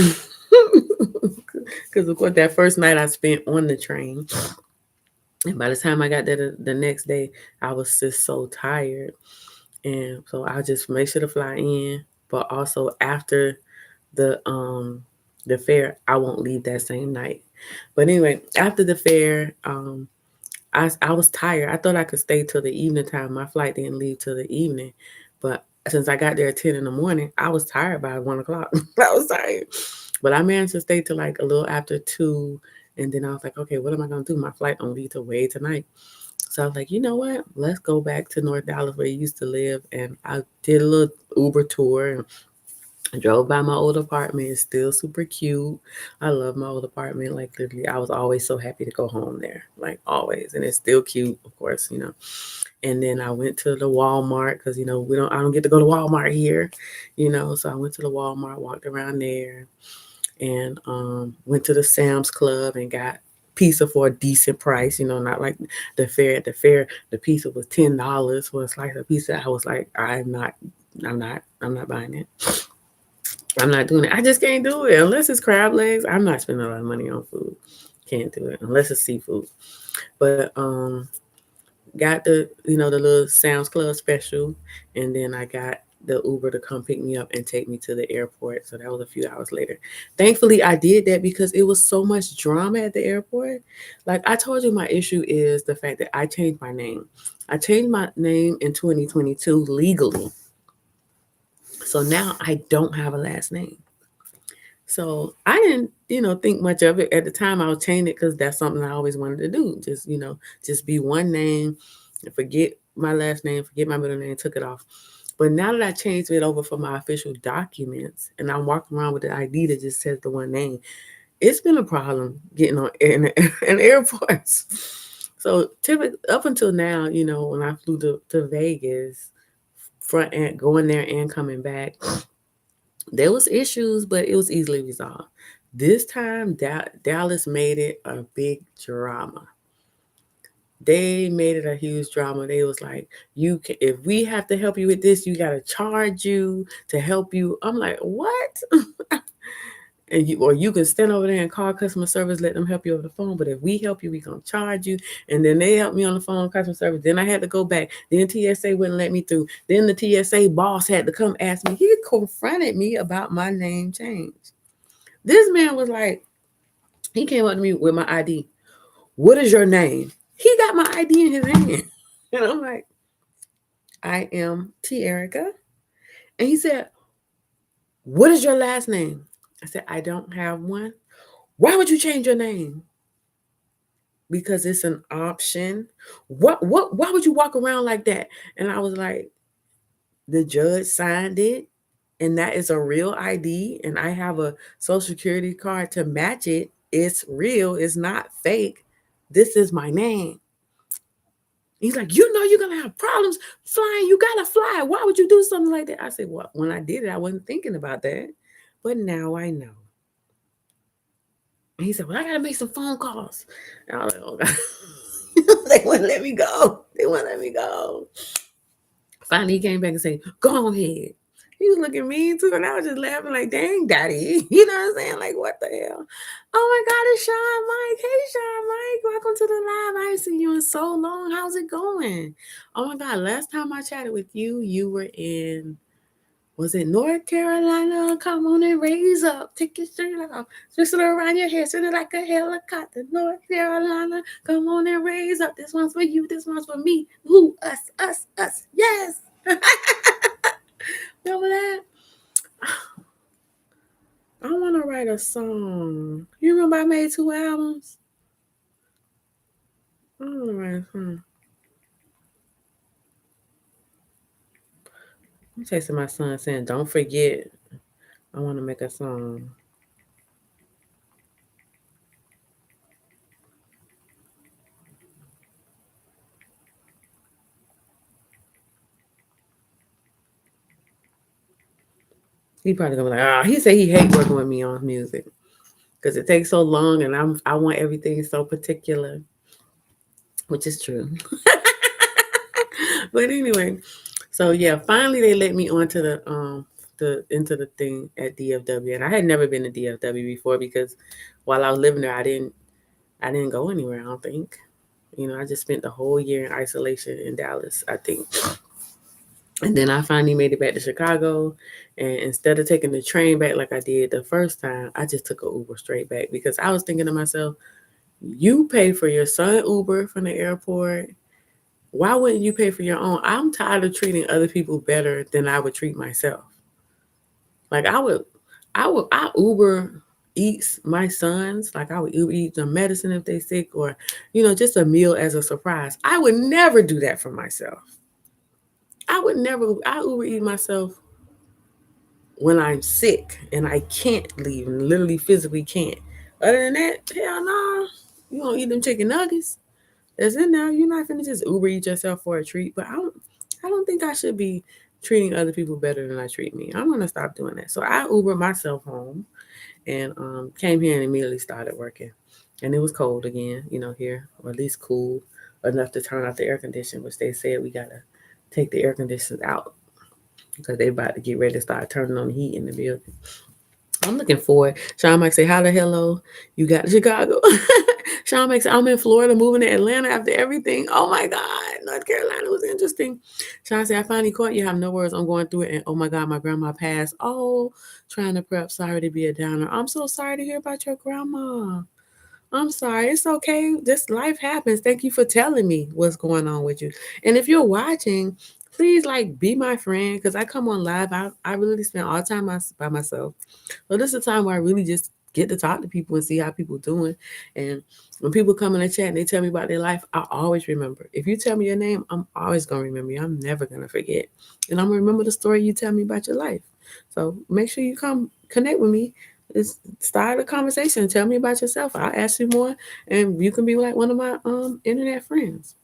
Because of course that first night I spent on the train. And by the time I got there the next day, I was just so tired. And so I'll just make sure to fly in. But also after the fair, I won't leave that same night. But anyway, after the fair, I was tired. I thought I could stay till the evening time. My flight didn't leave till the evening. But since I got there at 10 in the morning, I was tired by 1 o'clock. I was tired. But I managed to stay till like a little after 2. And then I was like, okay, what am I going to do? My flight don't leave till way tonight. So I was like, you know what? Let's go back to North Dallas where I used to live. And I did a little Uber tour and I drove by my old apartment. It's still super cute. I love my old apartment. Like literally, I was always so happy to go home there. Like always. And it's still cute, of course. And then I went to the Walmart because I don't get to go to Walmart here. So I went to the Walmart, walked around there, and went to the Sam's Club and got pizza for a decent price. Not like the fair. At the fair, the pizza was $10 for a slice of pizza. I was like, I'm not buying it. I'm not doing it. I just can't do it unless it's crab legs. I'm not spending a lot of money on food. Can't do it unless it's seafood. But got the little Sam's Club special, and then I got the Uber to come pick me up and take me to the airport. So that was a few hours later. Thankfully, I did that because it was so much drama at the airport. Like I told you, my issue is the fact that I changed my name. I changed my name in 2022 legally. So now I don't have a last name. So I didn't think much of it at the time. I was changing it because that's something I always wanted to do. Just be one name, and forget my last name, forget my middle name, took it off. But now that I changed it over for my official documents, and I'm walking around with the ID that just says the one name, it's been a problem getting on in airports. So typically, up until now, when I flew to Vegas, front and going there and coming back, there was issues, but it was easily resolved. This time, Dallas made it a big drama. They made it a huge drama. They was like, if we have to help you with this, you got to charge you to help you. I'm like, what? Or you can stand over there and call customer service, let them help you over the phone. But if we help you, we gonna charge you. And then they helped me on the phone, customer service. Then I had to go back. Then TSA wouldn't let me through. Then the TSA boss had to come ask me. He confronted me about my name change. This man was like, he came up to me with my ID. What is your name? He got my ID in his hand. And I'm like, I am Te-Erika. And he said, what is your last name? I said, I don't have one. Why would you change your name? Because it's an option. Why would you walk around like that? And I was like, the judge signed it, and that is a real ID, and I have a social security card to match it. It's real, it's not fake. This is my name. He's like, you're gonna have problems flying. You gotta fly. Why would you do something like that? I said, well, when I did it, I wasn't thinking about that, but now I know. And he said, well, I gotta make some phone calls. And I was like, oh God. They wouldn't let me go. They wouldn't let me go. Finally, he came back and said, go ahead. He was looking mean too, and I was just laughing like, dang, daddy. You know what I'm saying? Like, what the hell? Oh my God, it's Sean Mike. Hey, Sean Mike. Welcome to the live. I haven't seen you in so long. How's it going? Oh my God, last time I chatted with you, you were in, was it North Carolina? Come on and raise up. Take your shirt off. Twist it around your head. Send it like a helicopter. North Carolina. Come on and raise up. This one's for you. This one's for me. Who? Us. Yes. Remember that? I want to write a song. You remember I made 2 albums? I want to write a song. I'm texting my son saying, don't forget, I want to make a song. He probably gonna be like, he said he hate working with me on music. because it takes so long, and I want everything so particular, which is true. But anyway, so yeah, finally they let me onto the into the thing at DFW, and I had never been to DFW before because while I was living there, I didn't go anywhere. I don't think. I just spent the whole year in isolation in Dallas, I think. And then I finally made it back to Chicago. And instead of taking the train back like I did the first time, I just took an Uber straight back because I was thinking to myself, you pay for your son Uber from the airport. Why wouldn't you pay for your own? I'm tired of treating other people better than I would treat myself. Like I Uber eats my sons. Like I would Uber eat them medicine if they sick, or just a meal as a surprise. I would never do that for myself. I would never. I Uber eat myself when I'm sick and I can't leave, and literally physically can't. Other than that, hell no. You don't eat them chicken nuggets that's in there. You're not finna just Uber eat yourself for a treat. But I don't think I should be treating other people better than I treat me. I'm gonna stop doing that. So I Uber myself home and came here and immediately started working. And it was cold again, here, or at least cool enough to turn off the air conditioner, which they said we gotta take the air conditioners out because they about to get ready to start turning on the heat in the building. I'm looking forward. Sean might say, "How the hello you got to Chicago?" Sean makes, "I'm in Florida, moving to Atlanta after everything. Oh my God, North Carolina was interesting." Sean said, "I finally caught you. I have no words. I'm going through it. And oh my God, my grandma passed. Oh, trying to prep. Sorry to be a downer. I'm so sorry to hear about your grandma. I'm sorry. It's okay. This life happens. Thank you for telling me what's going on with you. And if you're watching, please be my friend because I come on live. I really spend all the time by myself. So this is a time where I really just get to talk to people and see how people doing. And when people come in the chat and they tell me about their life, I always remember. If you tell me your name, I'm always gonna remember you. I'm never gonna forget. And I'm gonna remember the story you tell me about your life. So make sure you come connect with me. It's start a conversation. Tell me about yourself. I'll ask you more, and you can be like one of my internet friends.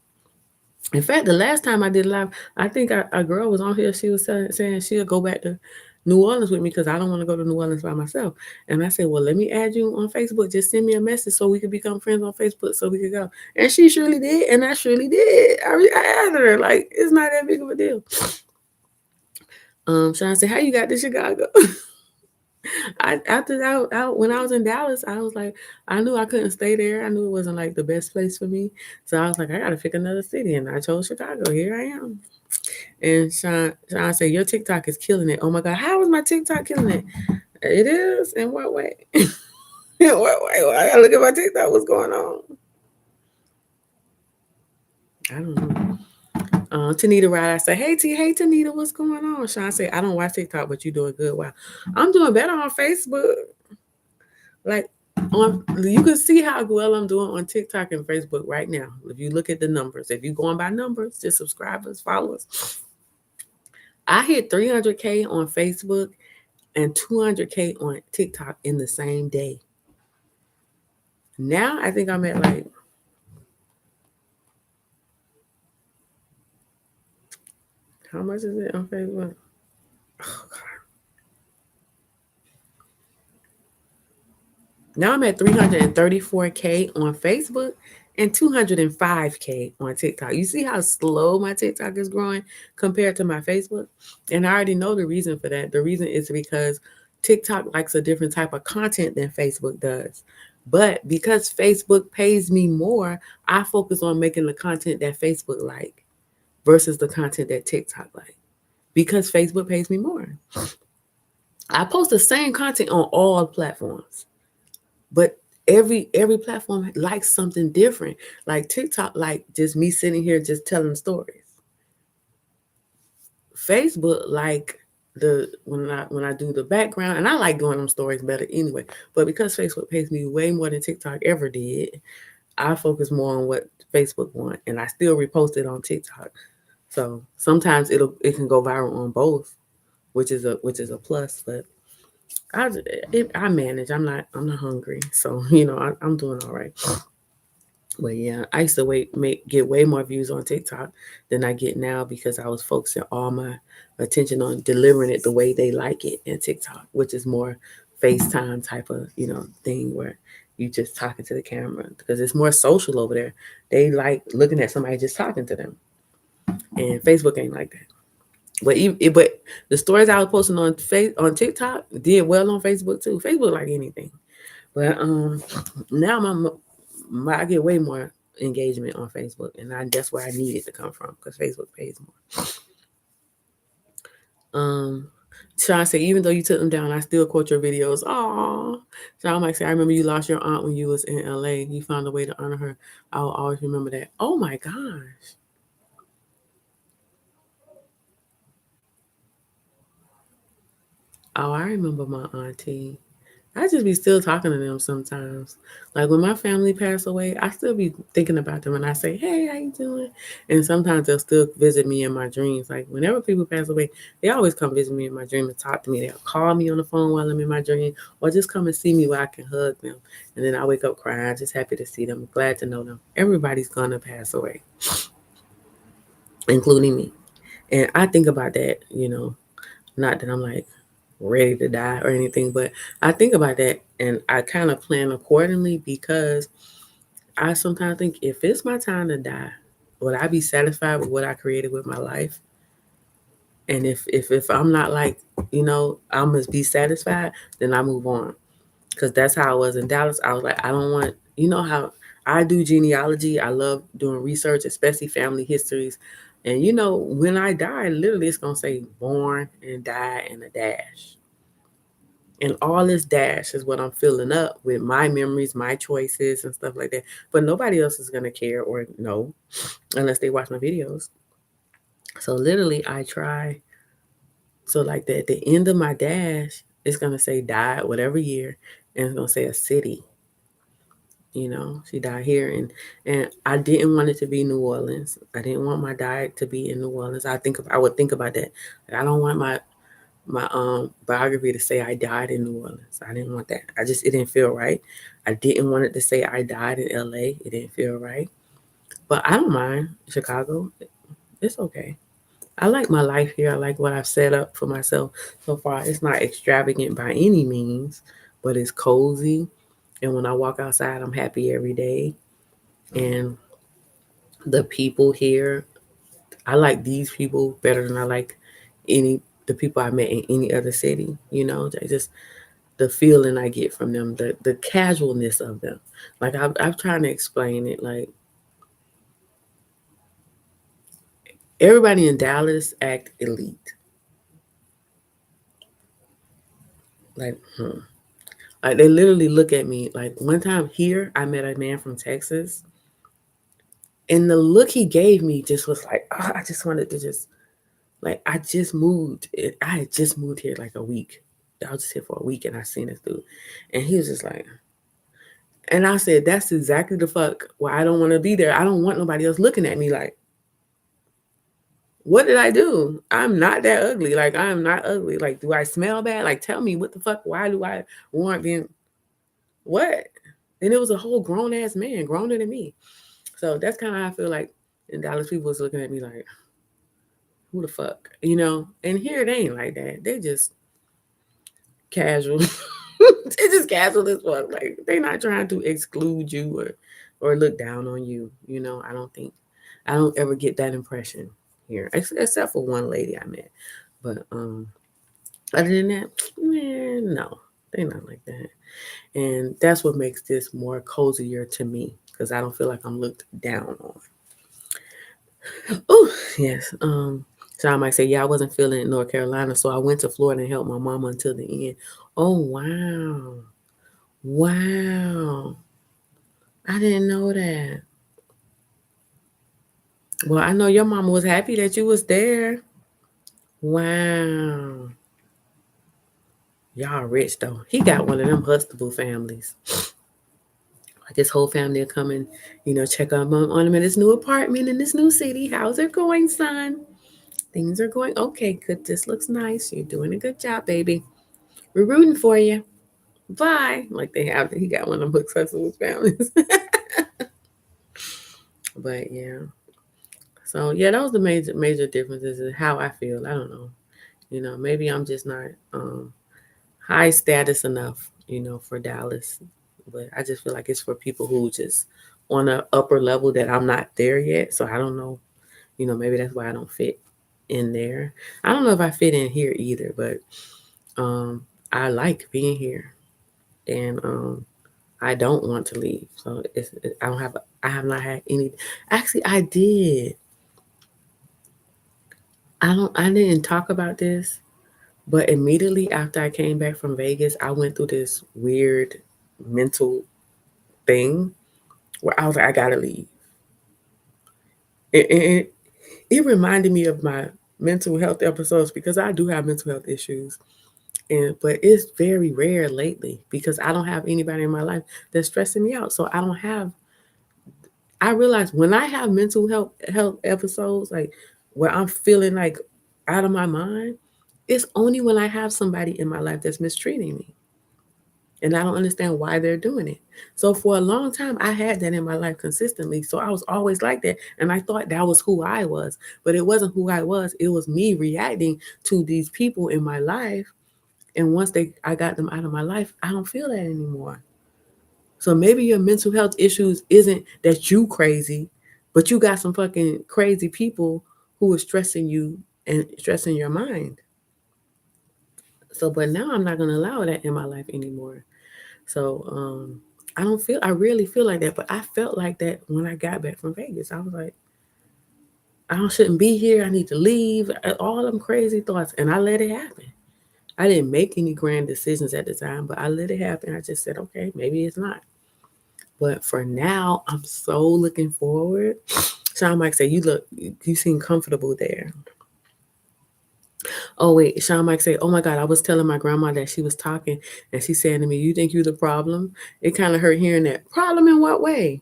In fact, the last time I did live, I think a girl was on here. She was saying she'll go back to New Orleans with me because I don't want to go to New Orleans by myself. And I said, well, let me add you on Facebook. Just send me a message so we could become friends on Facebook so we could go. And she surely did, and I surely did. I added her. Like, it's not that big of a deal. Sean said, how you got to Chicago? When I was in Dallas, I was like, I knew I couldn't stay there. I knew it wasn't like the best place for me. So I was like, I gotta pick another city, and I chose Chicago. Here I am. And Sean said, your TikTok is killing it. Oh my God, how is my TikTok killing it? It is. In what way? In what way? Well, I gotta look at my TikTok. What's going on? I don't know. Tanita Ride, I say, hey Tanita, what's going on? Sean said, I don't watch TikTok, but you're doing good. Wow, I'm doing better on Facebook. Like you can see how well I'm doing on TikTok and Facebook right now. If you look at the numbers, if you're going by numbers, just subscribers, followers. I hit 300K on Facebook and 200K on TikTok in the same day. Now I think I'm at how much is it on Facebook? Oh God. Now I'm at 334K on Facebook and 205K on TikTok. You see how slow my TikTok is growing compared to my Facebook? And I already know the reason for that. The reason is because TikTok likes a different type of content than Facebook does. But because Facebook pays me more, I focus on making the content that Facebook like versus the content that TikTok like. Because Facebook pays me more. I post the same content on all platforms. But every platform likes something different. Like TikTok, like just me sitting here just telling stories. Facebook, like the when I do the background, and I like doing them stories better anyway. But because Facebook pays me way more than TikTok ever did, I focus more on what Facebook want, and I still repost it on TikTok. So sometimes it can go viral on both, which is a plus. But I manage. I'm not hungry, so I'm doing all right. But yeah, I used to get way more views on TikTok than I get now because I was focusing all my attention on delivering it the way they like it in TikTok, which is more FaceTime type of, thing where you just talking to the camera because it's more social over there. They like looking at somebody just talking to them. And Facebook ain't like that. But the stories I was posting on TikTok did well on Facebook too. Facebook like anything. But now I get way more engagement on Facebook, and that's where I need it to come from because Facebook pays more. Sean said, even though you took them down, I still quote your videos. Aww. Sean might say, I remember you lost your aunt when you was in LA. You found a way to honor her. I'll always remember that. Oh my gosh. Oh, I remember my auntie. I just be still talking to them sometimes. Like when my family passed away, I still be thinking about them and I say, hey, how you doing? And sometimes they'll still visit me in my dreams. Like whenever people pass away, they always come visit me in my dream and talk to me. They'll call me on the phone while I'm in my dream or just come and see me where I can hug them. And then I wake up crying, just happy to see them, glad to know them. Everybody's gonna pass away, including me. And I think about that, not that I'm like ready to die or anything, but I think about that and I kind of plan accordingly because I sometimes think if it's my time to die, would I be satisfied with what I created with my life? And if I'm not like, I must be satisfied, then I move on. Because that's how I was in Dallas. I was like, I don't want, how I do genealogy. I love doing research, especially family histories. And when I die, literally it's gonna say born and die and a dash. And all this dash is what I'm filling up with my memories, my choices, and stuff like that. But nobody else is gonna care or know unless they watch my videos. So literally, I try. So like that, at the end of my dash, it's gonna say died whatever year, and it's gonna say a city. She died here, and I didn't want it to be New Orleans. I didn't want my diet to be in New Orleans. I would think about that. Like, I don't want my biography to say I died in New Orleans. I didn't want that. It didn't feel right. I didn't want it to say I died in LA. It didn't feel right. But I don't mind Chicago. It's okay. I like my life here. I like what I've set up for myself so far. It's not extravagant by any means, but it's cozy. And when I walk outside, I'm happy every day. And the people here, I like these people better than I like the people I met in any other city. Just the feeling I get from them, the casualness of them. Like I'm trying to explain it. Like everybody in Dallas act elite. Like, like they literally look at me. Like one time here, I met a man from Texas, and the look he gave me just was like, oh, I just wanted to just like I just moved. I had just moved here like a week. I was just here for a week, and I seen this dude, and he was just like, and I said, that's exactly the fuck why I don't want to be there. I don't want nobody else looking at me like, what did I do? I'm not that ugly. Like, I'm not ugly. Like, do I smell bad? Like, tell me what the fuck? Why do I want being what? And it was a whole grown ass man, growner than me. So that's kind of how I feel like in Dallas, people was looking at me like, who the fuck? And here it ain't like that. They just casual. They just casual as fuck. Like, they not trying to exclude you or look down on you. I don't ever get that impression here, except for one lady I met. But other than that, man, no, they not like that. And that's what makes this more cozier to me because I don't feel like I'm looked down on. Oh yes. So I might say, yeah, I wasn't feeling in North Carolina, so I went to Florida and helped my mama until the end. Oh wow, wow! I didn't know that. Well, I know your mama was happy that you was there. Wow. Y'all rich though. He got one of them Hustable families. Like his whole family are coming, check on him in his new apartment in this new city. How's it going, son? Things are going okay. Good. This looks nice. You're doing a good job, baby. We're rooting for you. Bye. Like he got one of them Hustable families. But yeah. So yeah, that was the major differences in how I feel. I don't know. Maybe I'm just not high status enough, for Dallas. But I just feel like it's for people who just on a upper level that I'm not there yet. So I don't know. Maybe that's why I don't fit in there. I don't know if I fit in here either, but um, I like being here, and I don't want to leave. So I don't have. I have not had any. Actually, I did. I don't. I didn't talk about this, but immediately after I came back from Vegas, I went through this weird mental thing where I was like, I gotta leave. It reminded me of my mental health episodes because I do have mental health issues. But it's very rare lately because I don't have anybody in my life that's stressing me out. So I don't have. I realize when I have mental health episodes, like where I'm feeling like out of my mind, it's only when I have somebody in my life that's mistreating me, and I don't understand why they're doing it. So for a long time, I had that in my life consistently. So I was always like that, and I thought that was who I was, but it wasn't who I was. It was me reacting to these people in my life, and once I got them out of my life, I don't feel that anymore. So maybe your mental health issues isn't that you crazy, but you got some fucking crazy people who are stressing you and stressing your mind. So, but now I'm not gonna allow that in my life anymore. So, I don't feel. I really feel like that, but I felt like that when I got back from Vegas. I was like, shouldn't be here. I need to leave. All them crazy thoughts, and I let it happen. I didn't make any grand decisions at the time, but I let it happen. I just said, okay, maybe it's not. But for now, I'm so looking forward. Sean Mike said, you seem comfortable there. Oh wait, Sean Mike said, oh my God, I was telling my grandma that she was talking and she saying to me, you think you the problem? It kind of hurt hearing that. Problem in what way?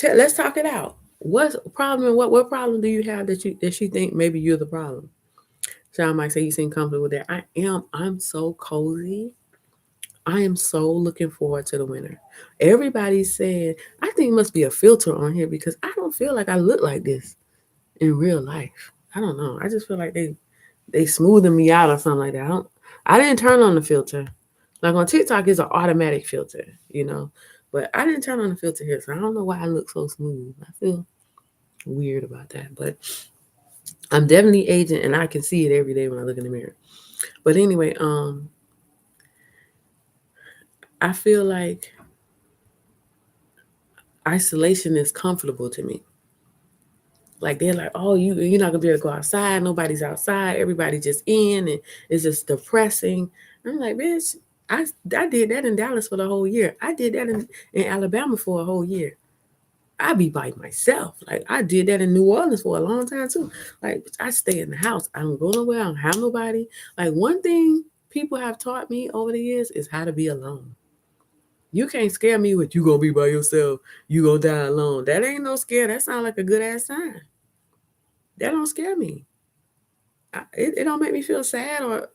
Let's talk it out. What's problem? And what problem do you have that she think maybe you're the problem? Sean Mike said, you seem comfortable there. I am. I'm so cozy. I am so looking forward to the winter. Everybody said, I think it must be a filter on here because I don't feel like I look like this in real life. I don't know. I just feel like they smoothing me out or something like that. I didn't turn on the filter. Like on TikTok it's an automatic filter, But I didn't turn on the filter here, so I don't know why I look so smooth. I feel weird about that. But I'm definitely aging and I can see it every day when I look in the mirror. But anyway, I feel like isolation is comfortable to me. Like they're like, oh, you're not gonna be able to go outside. Nobody's outside. Everybody just in, and it's just depressing. I'm like, bitch, I did that in Dallas for the whole year. I did that in Alabama for a whole year. I be by myself. Like I did that in New Orleans for a long time too. Like I stay in the house. I don't go nowhere. I don't have nobody. Like one thing people have taught me over the years is how to be alone. You can't scare me with you gonna be by yourself. You gonna die alone. That ain't no scare. That sounds like a good ass sign. That don't scare me. It don't make me feel sad or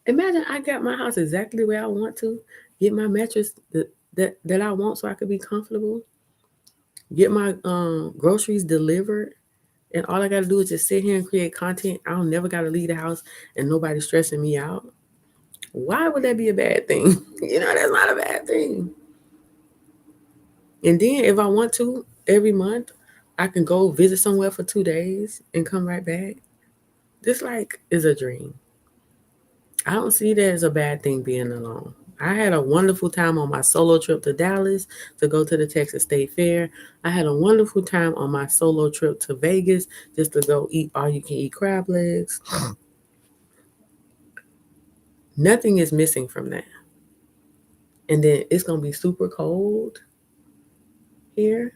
imagine I got my house exactly the way I want to, get my mattress that I want so I could be comfortable, get my groceries delivered, and all I gotta do is just sit here and create content. I don't never gotta leave the house and nobody's stressing me out. Why would that be a bad thing? That's not a bad thing. And then if I want to, every month, I can go visit somewhere for 2 days and come right back. This like is a dream. I don't see that as a bad thing being alone. I had a wonderful time on my solo trip to Dallas to go to the Texas State Fair. I had a wonderful time on my solo trip to Vegas just to go eat all you can eat crab legs. Nothing is missing from that. And then it's going to be super cold here.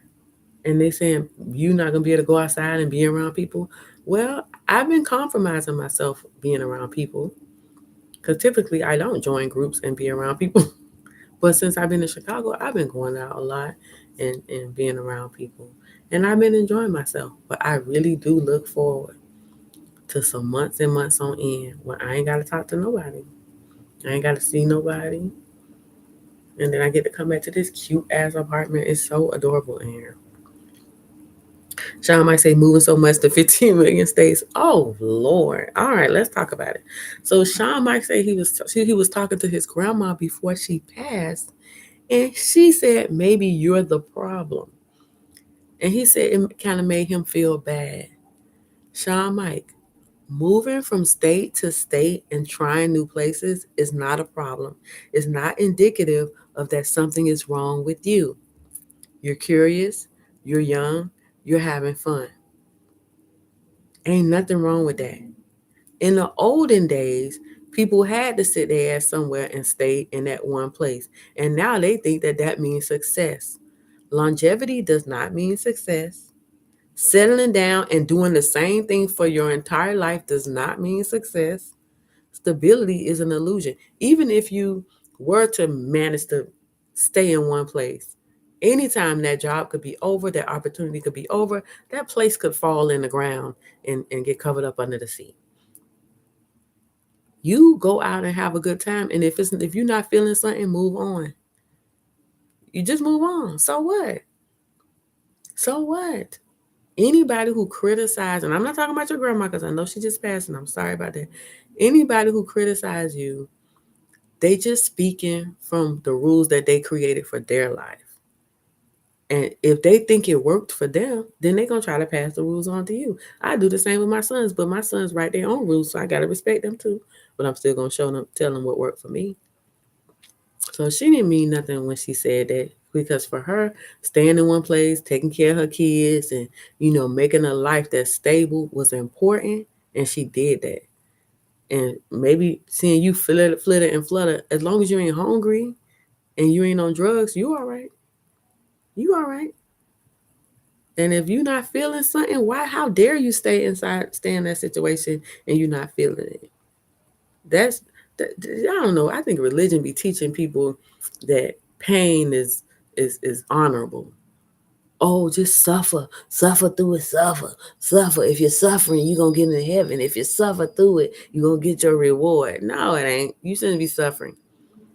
And they saying you're not going to be able to go outside and be around people. Well, I've been compromising myself being around people because typically I don't join groups and be around people. But since I've been in Chicago, I've been going out a lot and being around people. And I've been enjoying myself. But I really do look forward to some months and months on end where I ain't got to talk to nobody. I ain't got to see nobody. And then I get to come back to this cute ass apartment. It's so adorable in here. Sean might say moving so much to 15 million states. Oh Lord. All right, let's talk about it. So Sean might say he was talking to his grandma before she passed, and she said maybe you're the problem. And he said it kind of made him feel bad. Sean Mike, moving from state to state and trying new places is not a problem. It's not indicative of that something is wrong with you. You're curious, you're young, you're having fun. Ain't nothing wrong with that. In the olden days, people had to sit their ass somewhere and stay in that one place. And now they think that that means success. Longevity does not mean success. Settling down and doing the same thing for your entire life does not mean success. Stability is an illusion. Even if you were to manage to stay in one place, anytime that job could be over, that opportunity could be over, that place could fall in the ground and get covered up under the sea. You go out and have a good time, and if you're not feeling something, move on. You just move on. So what? So what? Anybody who criticizes, and I'm not talking about your grandma because I know she just passed, and I'm sorry about that. Anybody who criticizes you, they just speaking from the rules that they created for their life. And if they think it worked for them, then they're gonna try to pass the rules on to you. I do the same with my sons, but my sons write their own rules, so I gotta respect them too. But I'm still gonna show them, tell them what worked for me. So she didn't mean nothing when she said that, because for her, staying in one place, taking care of her kids, and making a life that's stable was important, and she did that. And maybe seeing you flitter and flutter, as long as you ain't hungry and you ain't on drugs, you all right. You all right. And if you're not feeling something, why? How dare you stay in that situation, and you're not feeling it? That's I don't know. I think religion be teaching people that pain is honorable. Oh, just suffer through it, suffer. If you're suffering, you're gonna get into heaven. If you suffer through it, you're gonna get your reward. No, it ain't. You shouldn't be suffering,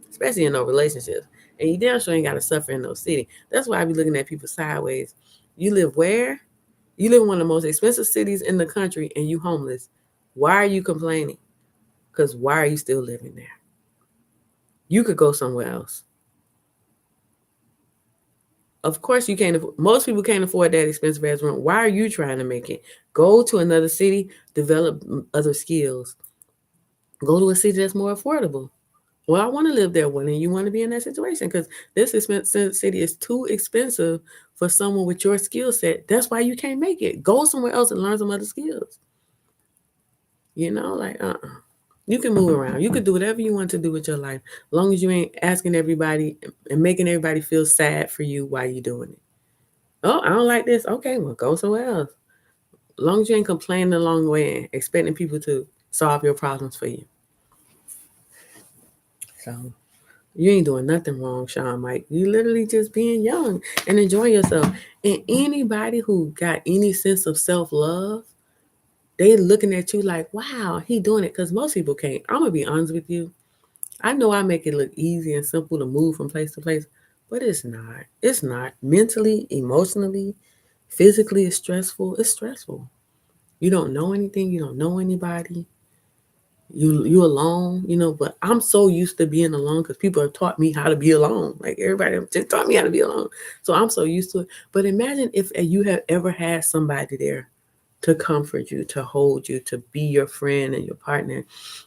especially in no relationships. And you damn sure ain't gotta suffer in no city. That's why I be looking at people sideways. You live where? You live in one of the most expensive cities in the country, and you homeless. Why are you complaining? Because why are you still living there? You could go somewhere else. Of course, you can't. Most people can't afford that expensive ass rent. Why are you trying to make it? Go to another city, develop other skills. Go to a city that's more affordable. Well, I want to live there. Well, then you want to be in that situation, because this expensive city is too expensive for someone with your skill set. That's why you can't make it. Go somewhere else and learn some other skills. You can move around. You can do whatever you want to do with your life, as long as you ain't asking everybody and making everybody feel sad for you while you're doing it. Oh, I don't like this. Okay, well, go somewhere else. As long as you ain't complaining along the way and expecting people to solve your problems for you. So you ain't doing nothing wrong, Sean Mike. You literally just being young and enjoying yourself. And anybody who got any sense of self-love, they looking at you like, wow, he doing it. Because most people can't. I'm going to be honest with you. I know I make it look easy and simple to move from place to place, but it's not. It's not. Mentally, emotionally, physically, it's stressful. It's stressful. You don't know anything. You don't know anybody. You alone, but I'm so used to being alone because people have taught me how to be alone. Like everybody just taught me how to be alone. So I'm so used to it. But imagine if you have ever had somebody there to comfort you, to hold you, to be your friend and your partner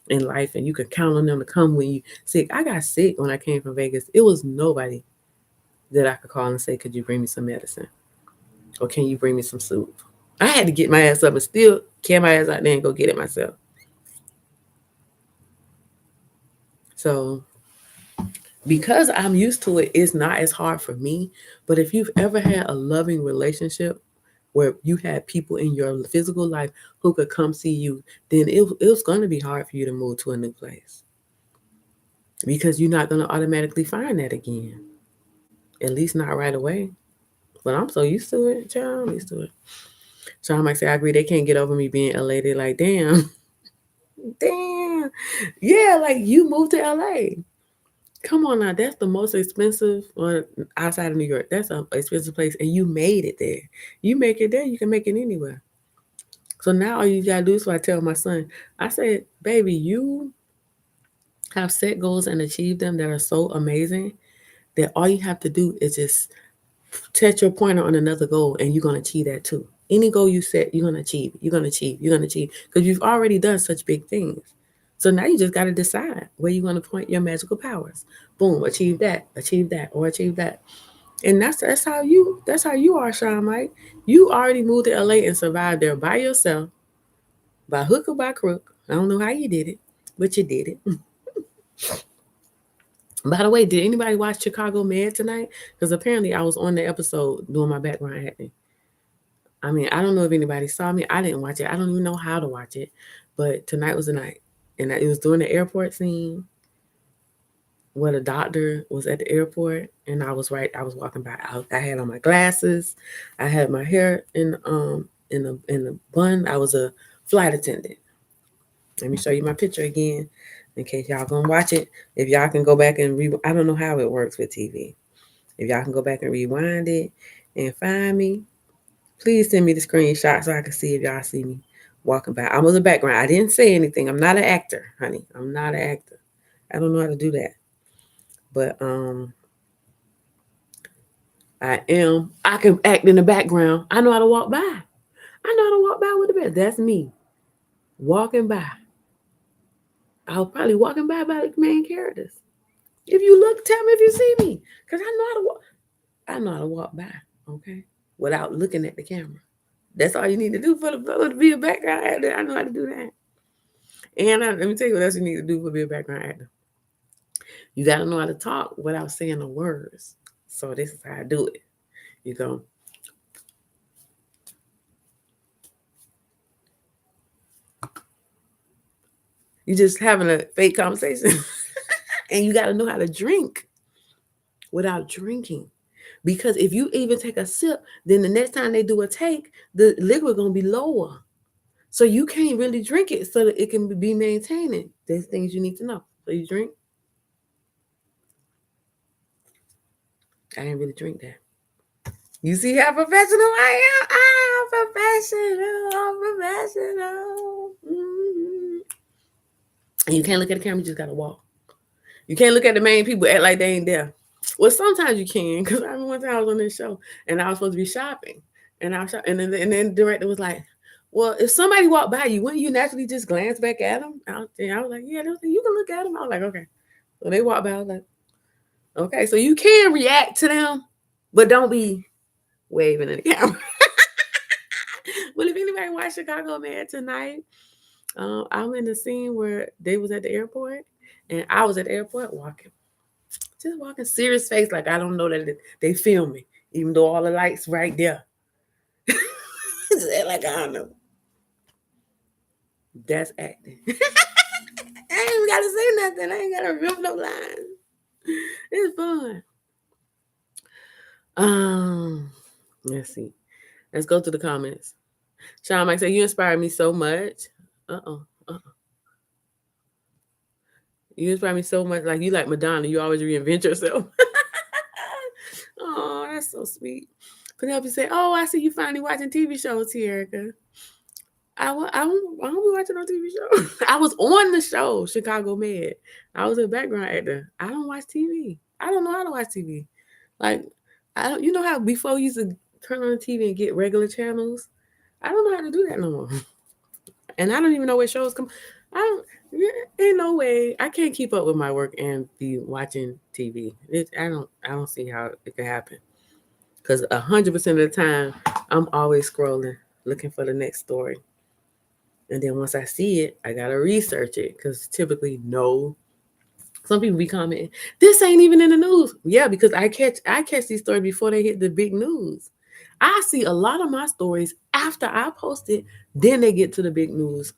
in life, and you can count on them to come when you sick. I got sick when I came from Vegas. It was nobody that I could call and say, could you bring me some medicine? Or can you bring me some soup? I had to get my ass up and still carry my ass out there and go get it myself. So because I'm used to it, it's not as hard for me. But if you've ever had a loving relationship where you had people in your physical life who could come see you, then it was going to be hard for you to move to a new place, because you're not going to automatically find that again, at least not right away. But I'm so used to it, child. I'm used to it. So I might say, I agree, they can't get over me being LA. They're like, damn, damn. Yeah, like you moved to LA. Come on now, that's the most expensive one outside of New York. That's an expensive place, and you made it there. You make it there, you can make it anywhere. So now all you gotta do is what I tell my son. I said, baby, you have set goals and achieved them that are so amazing that all you have to do is just set your pointer on another goal and you're gonna achieve that too. Any goal you set, you're gonna achieve. You're gonna achieve. You're gonna achieve because you've already done such big things. So now you just got to decide where you're going to point your magical powers. Boom, achieve that, or achieve that. And that's how you are, Sean Mike. You already moved to LA and survived there by yourself, by hook or by crook. I don't know how you did it, but you did it. By the way, did anybody watch Chicago Med tonight? Because apparently I was on the episode doing my background acting. I mean, I don't know if anybody saw me. I didn't watch it. I don't even know how to watch it. But tonight was the night. And it was during the airport scene where the doctor was at the airport, and I was walking by. I had on my glasses. I had my hair in the bun. I was a flight attendant. Let me show you my picture again in case y'all gonna watch it. If y'all can go back and I don't know how it works with TV. If y'all can go back and rewind it and find me, please send me the screenshot so I can see if y'all see me walking by. I was a background. I didn't say anything. I'm not an actor, honey. I'm not an actor. I don't know how to do that. But I can act in the background. I know how to walk by. I know how to walk by with the best. That's me. Walking by. I was probably walking by the main characters. If you look, tell me if you see me. Because I know how to walk. I know how to walk by, okay? Without looking at the camera. That's all you need to do for to be a background actor. I know how to do that. And let me tell you what else you need to do for be a background actor. You got to know how to talk without saying the words. So this is how I do it. You go, you just having a fake conversation. And you got to know how to drink without drinking. Because if you even take a sip, then the next time they do a take, the liquid going to be lower. So you can't really drink it so that it can be maintaining. There's things you need to know. So you drink. I didn't really drink that. You see how professional I am? I'm professional. I'm professional. Mm-hmm. And you can't look at the camera, you just got to walk. You can't look at the main people, act like they ain't there. Well, sometimes you can, because I remember one time I was on this show and I was supposed to be shopping. And I was and then the director was like, well, if somebody walked by you, wouldn't you naturally just glance back at them? I was like, yeah, you can look at them. I was like, okay. So they walked by. I was like, okay. So you can react to them, but don't be waving at the camera. Well, if anybody watched Chicago Med tonight, I'm in the scene where they was at the airport and I was at the airport walking, just walking serious face like I don't know that they film me, even though all the lights right there. Just act like I don't know. That's acting. I ain't even gotta say nothing. I ain't gotta rip no lines. It's fun. Let's see. Let's go to the comments. Sean Mike said, you inspired me so much. Uh-oh. You inspire me so much. Like you like Madonna. You always reinvent yourself. Oh, that's so sweet. Penelope said, oh, I see you finally watching TV shows, Te-Erika. I won't be watching no TV show. I was on the show, Chicago Med. I was a background actor. I don't watch TV. I don't know how to watch TV. Like, I don't, you know how before you used to turn on the TV and get regular channels? I don't know how to do that no more. And I don't even know where shows come. I don't. Ain't no way. I can't keep up with my work and be watching TV. I don't see how it can happen. Because 100% of the time, I'm always scrolling, looking for the next story. And then once I see it, I gotta research it. Because typically, no. Some people be commenting, this ain't even in the news. Yeah, because I catch these stories before they hit the big news. I see a lot of my stories after I post it, then they get to the big news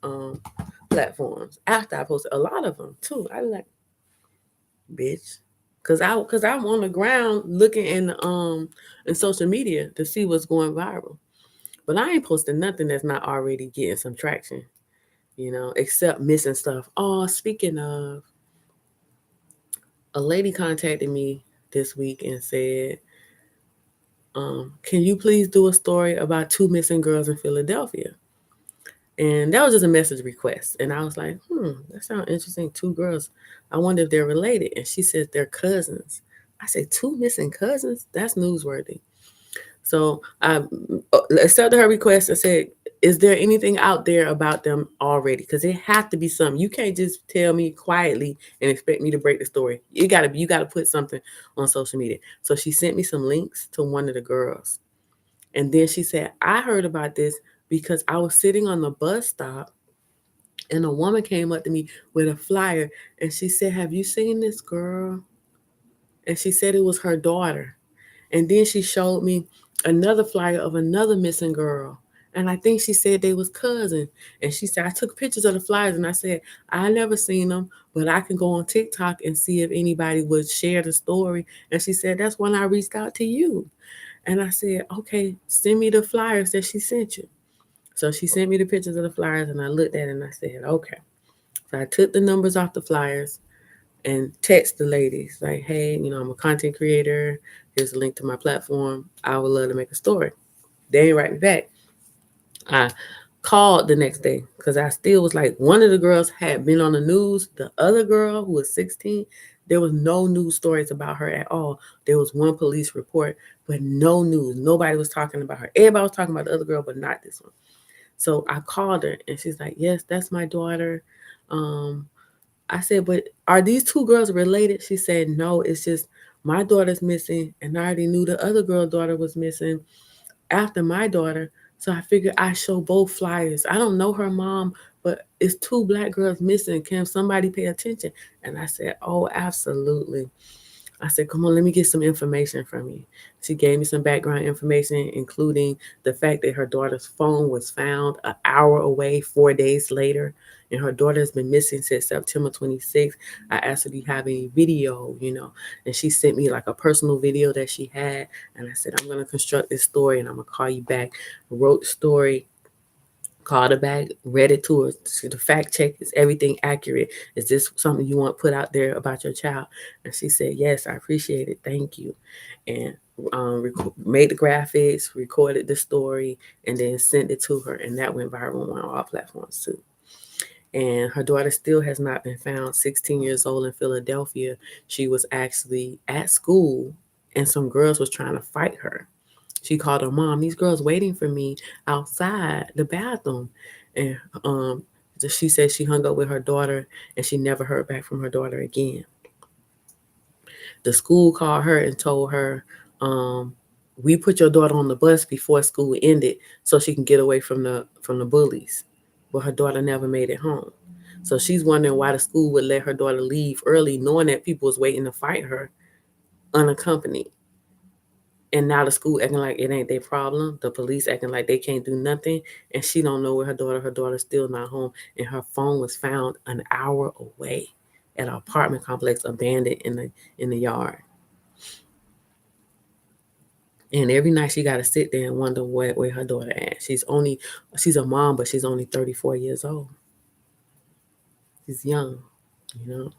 platforms. After I post it, a lot of them too. I be like, bitch, because I'm on the ground looking in social media to see what's going viral. But I ain't posting nothing that's not already getting some traction, except missing stuff. Oh, speaking of, A lady contacted me this week and said, can you please do a story about two missing girls in Philadelphia? And that was just a message request. And I was like, that sounds interesting. Two girls. I wonder if they're related. And she said they're cousins. I said, two missing cousins? That's newsworthy. So I accepted her request and said, is there anything out there about them already? Because it had to be something. You can't just tell me quietly and expect me to break the story. You gotta put something on social media. So she sent me some links to one of the girls. And then she said, I heard about this because I was sitting on the bus stop and a woman came up to me with a flyer and she said, have you seen this girl? And she said it was her daughter. And then she showed me another flyer of another missing girl. And I think she said they was cousins. And she said, I took pictures of the flyers and I said, I never seen them, but I can go on TikTok and see if anybody would share the story. And she said, that's when I reached out to you. And I said, okay, send me the flyers that she sent you. So she sent me the pictures of the flyers and I looked at it and I said, okay. So I took the numbers off the flyers and text the ladies like, hey, I'm a content creator. Here's a link to my platform. I would love to make a story. They ain't write me back. I called the next day because I still was like, one of the girls had been on the news. The other girl who was 16, there was no news stories about her at all. There was one police report, but no news. Nobody was talking about her. Everybody was talking about the other girl, but not this one. So I called her and she's like, yes, that's my daughter. Um, I said, but are these two girls related? She said, no, it's just my daughter's missing. And I already knew the other girl's daughter was missing after my daughter. So I figured I show both flyers. I don't know her mom, but it's two black girls missing. Can somebody pay attention? And I said, oh, absolutely. I said, come on, let me get some information from you. She gave me some background information, including the fact that her daughter's phone was found an hour away 4 days later. And her daughter has been missing since September 26th. I asked her, do you have any video, And she sent me like a personal video that she had. And I said, I'm going to construct this story and I'm going to call you back. I wrote the story, called her back, read it to her. The fact check, is everything accurate? Is this something you want put out there about your child? And she said, yes, I appreciate it. Thank you. And made the graphics, recorded the story, and then sent it to her. And that went viral on all platforms too. And her daughter still has not been found. 16 years old in Philadelphia. She was actually at school and some girls was trying to fight her. She called her mom, these girls waiting for me outside the bathroom. And she said she hung up with her daughter and she never heard back from her daughter again. The school called her and told her, we put your daughter on the bus before school ended so she can get away from the bullies. But her daughter never made it home. So she's wondering why the school would let her daughter leave early, knowing that people was waiting to fight her unaccompanied. And now the school acting like it ain't their problem. The police acting like they can't do nothing. And she don't know where her daughter's still not home. And her phone was found an hour away at an apartment complex abandoned in the yard. And every night she got to sit there and wonder where her daughter at. She's a mom, but she's only 34 years old. She's young, you know.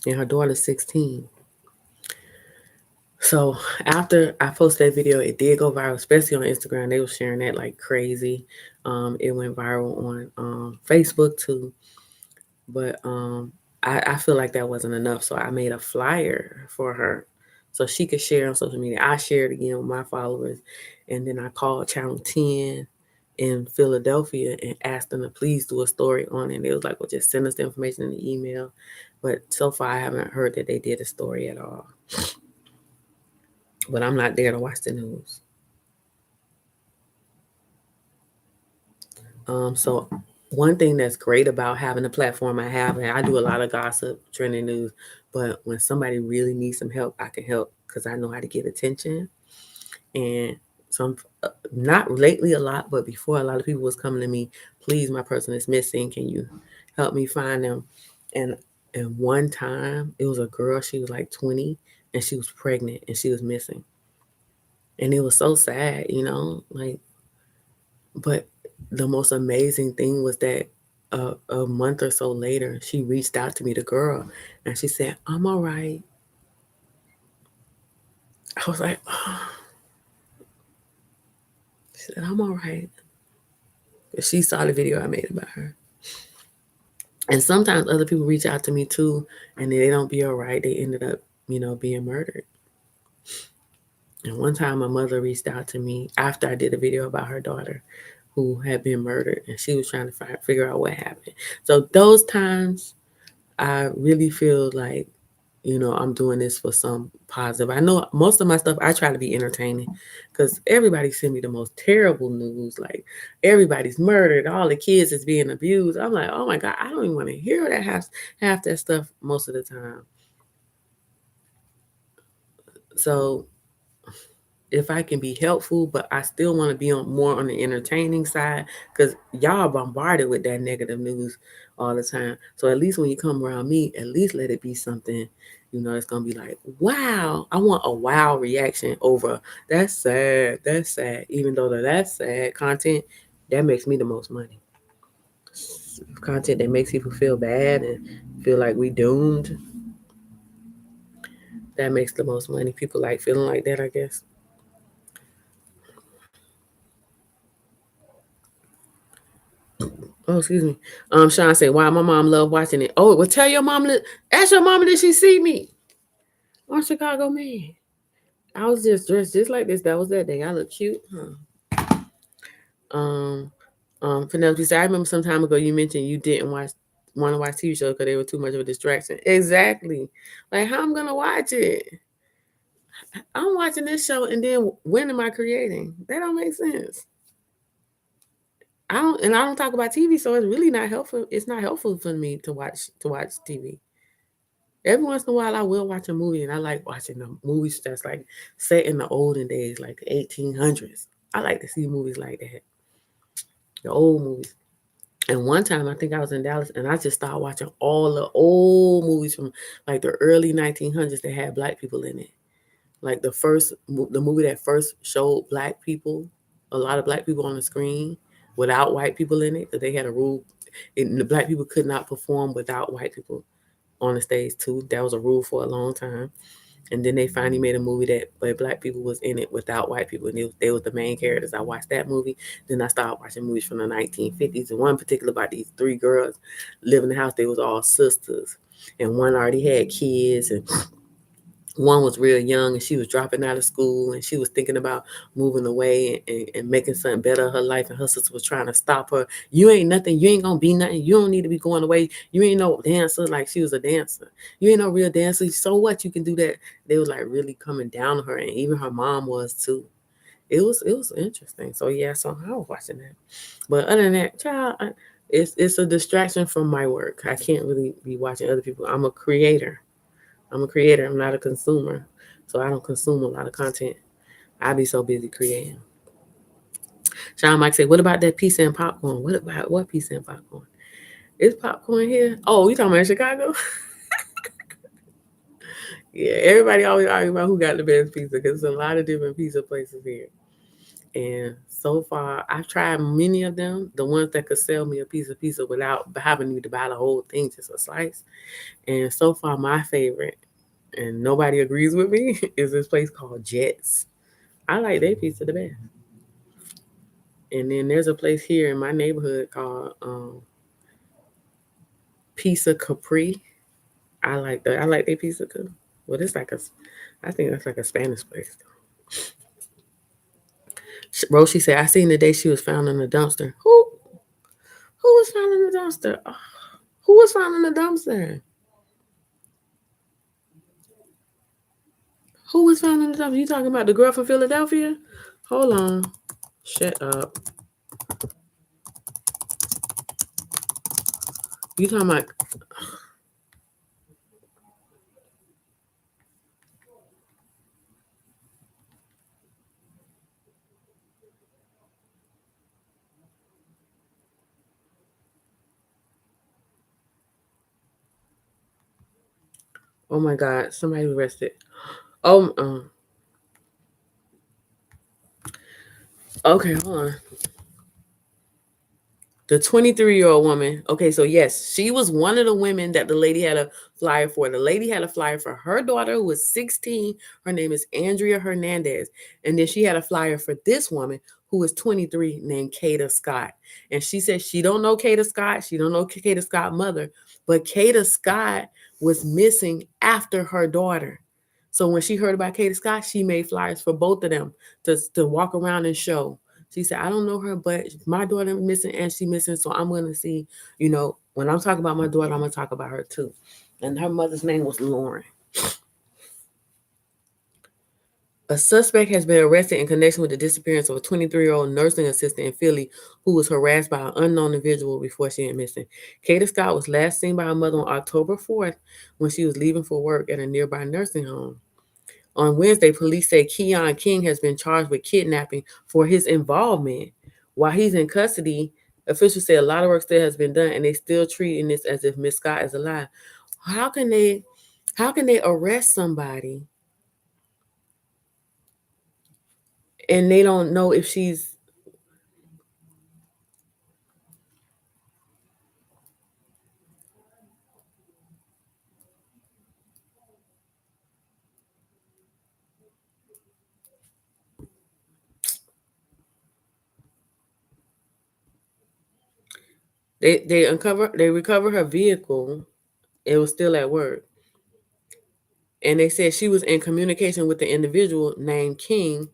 And her daughter's 16. So after I posted that video, it did go viral, especially on Instagram. They were sharing that like crazy. It went viral on Facebook too. But I feel like that wasn't enough. So I made a flyer for her so she could share on social media. I shared again with my followers. And then I called Channel 10 in Philadelphia and asked them to please do a story on it. And they was like, well, just send us the information in the email. But so far, I haven't heard that they did a story at all. But I'm not there to watch the news. So one thing that's great about having the platform I have, and I do a lot of gossip, trending news, but when somebody really needs some help, I can help because I know how to get attention. And some, not lately a lot, but before a lot of people was coming to me, please, my person is missing. Can you help me find them? And one time it was a girl, she was like 20 and she was pregnant and she was missing. And it was so sad, like, but the most amazing thing was that a month or so later, she reached out to me, the girl, and she said, "I'm all right." I was like, "Oh." She said, "I'm all right." She saw the video I made about her. And sometimes other people reach out to me too, and they don't be all right. They ended up, being murdered. And one time, my mother reached out to me after I did a video about her daughter who had been murdered, and she was trying to figure out what happened. So those times, I really feel like, I'm doing this for some positive. I know most of my stuff, I try to be entertaining because everybody send me the most terrible news. Like everybody's murdered, all the kids is being abused. I'm like, oh my God, I don't even want to hear that half that stuff most of the time. So if I can be helpful, but I still want to be more on the entertaining side because y'all bombarded with that negative news all the time. So at least when you come around me, at least let it be something, it's gonna be like, wow. I want a wow reaction over that's sad, that's sad. Even though that's sad content, that makes me the most money. Content that makes people feel bad and feel like we doomed, that makes the most money. People like feeling like that, I guess. Oh, excuse me. Sean said, "Wow, my mom loved watching it." Oh, well, tell your mom that. Ask your mama did she see me on Chicago Man. I was just dressed just like this. That was that day. I look cute, huh? Um, Penelope said, "I remember some time ago you mentioned you didn't want to watch TV shows because they were too much of a distraction." Exactly. Like how I'm gonna watch it? I'm watching this show and then when am I creating? That don't make sense. I don't talk about TV, so it's really not helpful. It's not helpful for me to watch TV. Every once in a while, I will watch a movie, and I like watching the movies that's like set in the olden days, like the 1800s. I like to see movies like that, the old movies. And one time, I think I was in Dallas, and I just started watching all the old movies from like the early 1900s that had black people in it. Like the movie that first showed black people, a lot of black people on the screen without white people in it, because they had a rule, and the black people could not perform without white people on the stage too. That was a rule for a long time. And then they finally made a movie that where black people was in it without white people, and they was the main characters. I watched that movie. Then I started watching movies from the 1950s. And one particular about these three girls living in the house. They was all sisters, and one already had kids, and one was real young, and she was dropping out of school, and she was thinking about moving away and making something better of her life, and her sister was trying to stop her. You ain't nothing, you ain't gonna be nothing, you don't need to be going away, you ain't no dancer. Like she was a dancer, you ain't no real dancer, so what, you can do that. They was like really coming down on her, and even her mom was too. It was interesting. So yeah, so I was watching that. But other than that, child, it's a distraction from my work. I can't really be watching other people. I'm a creator. I'm not a consumer. So I don't consume a lot of content. I be so busy creating. Sean Mike said, "What about that pizza and popcorn? What about what pizza and popcorn? Is popcorn here? Oh, you talking about Chicago?" Yeah, everybody always argue about who got the best pizza because there's a lot of different pizza places here. And so far, I've tried many of them. The ones that could sell me a piece of pizza without having me to buy the whole thing, just a slice. And so far, my favorite, and nobody agrees with me, is this place called Jets. I like their pizza the best. And then there's a place here in my neighborhood called Pizza Capri. I like their pizza too. Well, it's like I think that's like a Spanish place. Roshi said, "I seen the day she was found in the dumpster. Who was found in the dumpster? Oh, who was found in the dumpster? Who was found in the dumpster? You talking about the girl from Philadelphia? Hold on. Shut up. You talking about? Oh my God! Somebody arrested. Oh, okay. Hold on. The 23-year-old woman. Okay, so yes, she was one of the women that the lady had a flyer for. The lady had a flyer for her daughter who was 16. Her name is Andrea Hernandez. And then she had a flyer for this woman who was 23 named Kata Scott. And she said she don't know Kata Scott. She don't know Kata Scott's mother. But Kata Scott was missing after her daughter. So when she heard about Kata Scott, she made flyers for both of them to walk around and show. She said, I don't know her, but my daughter missing and she missing. So I'm going to see, when I'm talking about my daughter, I'm going to talk about her too. And her mother's name was Lauren. A suspect has been arrested in connection with the disappearance of a 23-year-old nursing assistant in Philly who was harassed by an unknown individual before she went missing. Kata Scott was last seen by her mother on October 4th when she was leaving for work at a nearby nursing home. On Wednesday, police say Keon King has been charged with kidnapping for his involvement. While he's in custody, officials say a lot of work still has been done, and they still treating this as if Miss Scott is alive. How can they arrest somebody and they don't know if she's? They recover her vehicle. It was still at work, and they said she was in communication with the individual named King,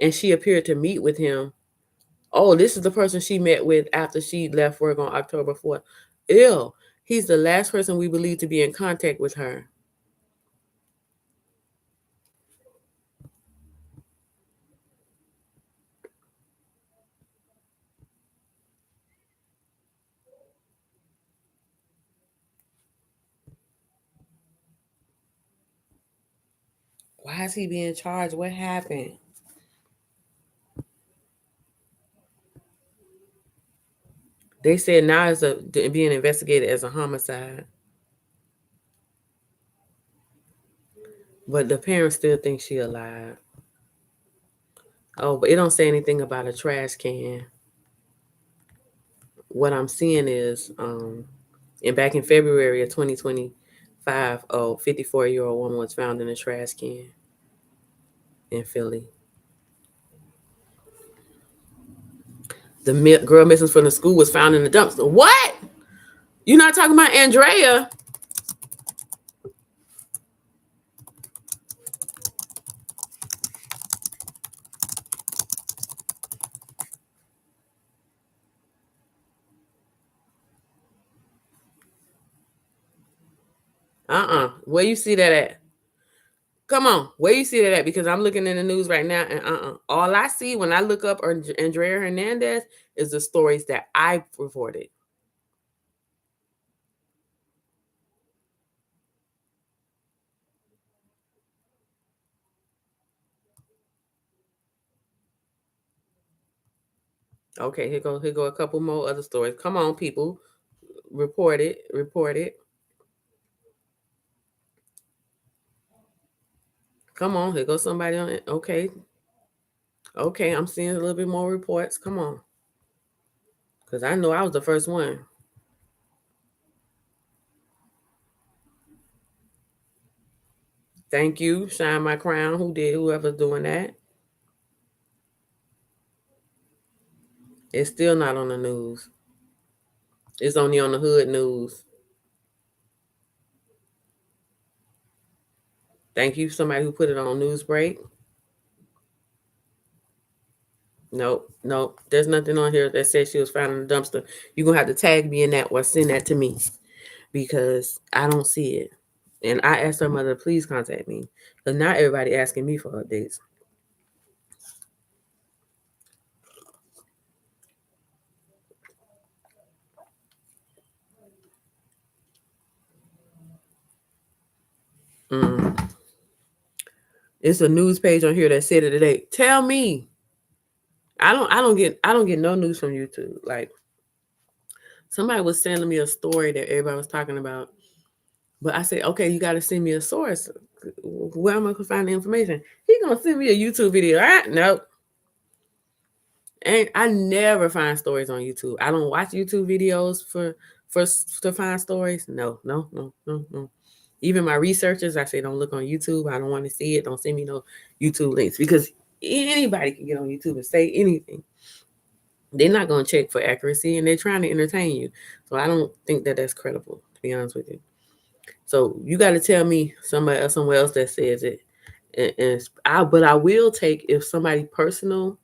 and she appeared to meet with him. Oh, this is the person she met with after she left work on October 4th. Ew. He's the last person we believe to be in contact with her. Why is he being charged? What happened? They said now it's being investigated as a homicide. But the parents still think she alive. Oh, but it don't say anything about a trash can. What I'm seeing is, and back in February of 2025, 54-year-old woman was found in a trash can in Philly. The girl missing from the school was found in the dumpster. What? You're not talking about Andrea? Where you see that at? Come on, where you see that at? Because I'm looking in the news right now, and all I see when I look up Andrea Hernandez is the stories that I reported. Okay, here go a couple more other stories. Come on, people, report it. Come on, here goes somebody on it. Okay, I'm seeing a little bit more reports. Come on, because I know I was the first one. Thank you, Shine My Crown. Whoever's doing that? It's still not on the news. It's only on the hood news. Thank you, somebody who put it on news break. Nope. There's nothing on here that says she was found in the dumpster. You're gonna have to tag me in that or send that to me because I don't see it. And I asked her mother to please contact me because not everybody asking me for updates. Mm. It's a news page on here that said it today. Tell me. I don't get no news from YouTube. Like somebody was sending me a story that everybody was talking about, but I said, okay, you got to send me a source. Where am I gonna find the information? He gonna send me a YouTube video. Nope. And I never find stories on YouTube. I don't watch YouTube videos for to find stories. No, no, no, no, no. Even my researchers, I say don't look on YouTube. I don't want to see it. Don't send me no YouTube links because anybody can get on YouTube and say anything. They're not going to check for accuracy, and they're trying to entertain you. So I don't think that that's credible, to be honest with you. So you got to tell me somebody else, somewhere else that says it. But I will take if somebody personal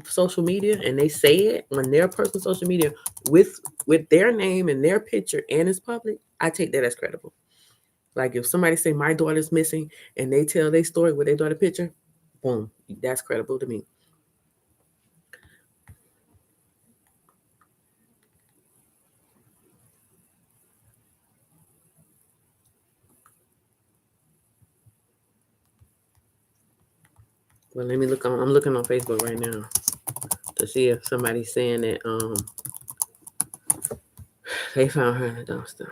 social media and they say it on their personal social media with their name and their picture and it's public, I take that as credible. Like if somebody say my daughter's missing and they tell their story with their daughter picture, boom, that's credible to me. Well, let me look on. I'm looking on Facebook right now to see if somebody's saying that they found her in the dumpster.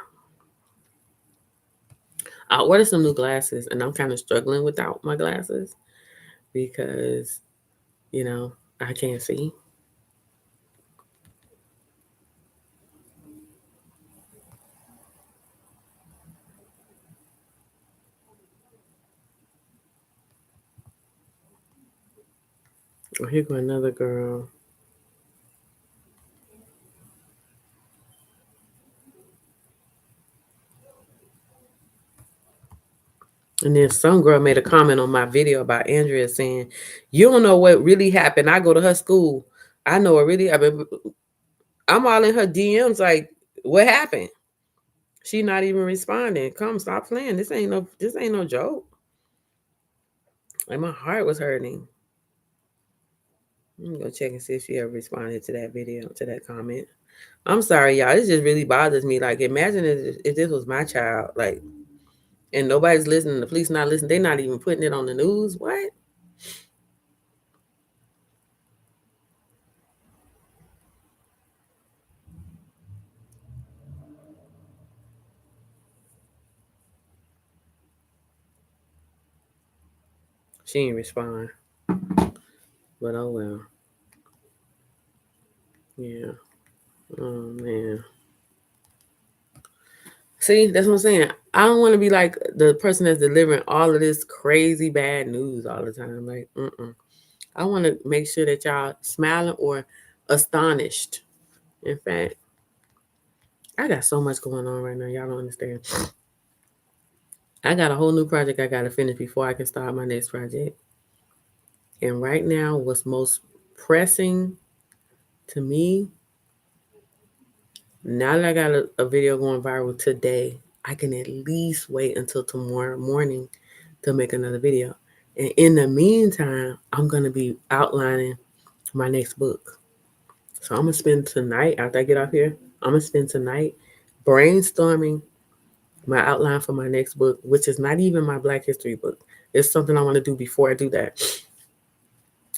I ordered some new glasses, and I'm kind of struggling without my glasses because I can't see. Oh, here go another girl. And then some girl made a comment on my video about Andrea saying, "You don't know what really happened. I go to her school. I know what really happened." I'm all in her DMs like, "What happened?" She not even responding. Come, stop playing. This ain't no joke. Like my heart was hurting. I'm gonna go check and see if she ever responded to that video, to that comment. I'm sorry, y'all. This just really bothers me. Like, imagine if this was my child, like, and nobody's listening. The police not listening. They're not even putting it on the news. What? She ain't respond. But oh well. Yeah. Oh man. See, that's what I'm saying. I don't want to be like the person that's delivering all of this crazy bad news all the time. Like, I want to make sure that y'all smiling or astonished. In fact, I got so much going on right now. Y'all don't understand. I got a whole new project I got to finish before I can start my next project. And right now, what's most pressing to me, now that I got a video going viral today, I can at least wait until tomorrow morning to make another video. And in the meantime, I'm going to be outlining my next book. So I'm going to spend tonight, after I get off here, I'm going to spend tonight brainstorming my outline for my next book, which is not even my Black History book. It's something I want to do before I do that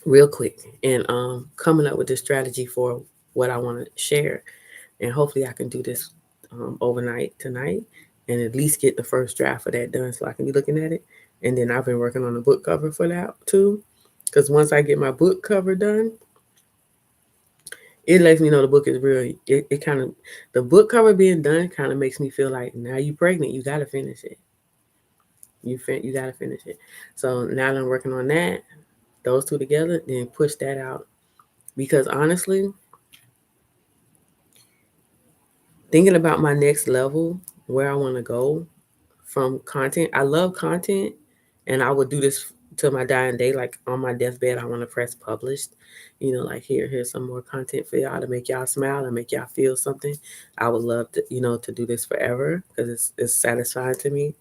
real quick. And coming up with a strategy for what I want to share. And hopefully I can do this overnight tonight and at least get the first draft of that done so I can be looking at it. And then I've been working on a book cover for that too. Because once I get my book cover done, it lets me know the book is real. It kind of, the book cover being done kind of makes me feel like now you pregnant, you got to finish it. You got to finish it. So now that I'm working on that, those two together, then push that out. Because honestly, thinking about my next level, where I want to go from content, I love content, and I would do this till my dying day. Like on my deathbed, I want to press published. Like here's some more content for y'all to make y'all smile and make y'all feel something. I would love to, to do this forever because it's satisfying to me.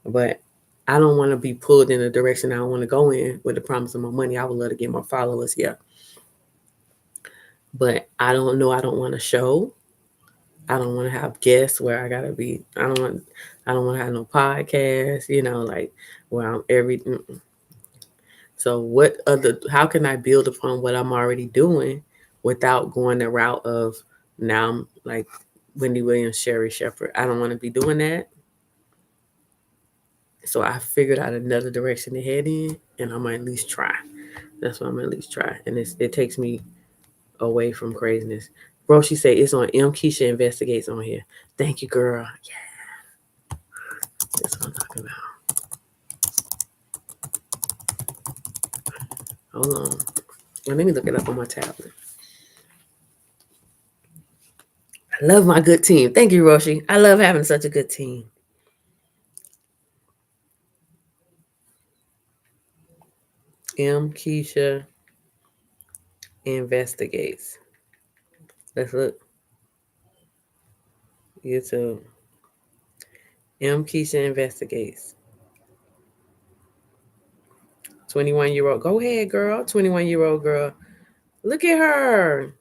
But I don't want to be pulled in a direction I don't want to go in with the promise of more money. I would love to get more followers, yeah. But I don't know. I don't want to show. I don't want to have guests where I gotta be. I don't want to have no podcast. Like where I'm every. So what other? How can I build upon what I'm already doing without going the route of now I'm like Wendy Williams, Sherry Shepherd. I don't want to be doing that. So I figured out another direction to head in, and I'm gonna at least try. That's what I'm gonna at least try, and it takes me away from craziness. Bro, she said it's on M. Keisha Investigates on here. Thank you, girl. Yeah, that's what I'm talking about. Hold on. Well, let me look it up on my tablet. I love my good team. Thank you, Roshi. I love having such a good team. M. Keisha Investigates. Let's look. YouTube. M. Keisha Investigates. 21-year-old. Go ahead, girl. 21-year-old girl. Look at her.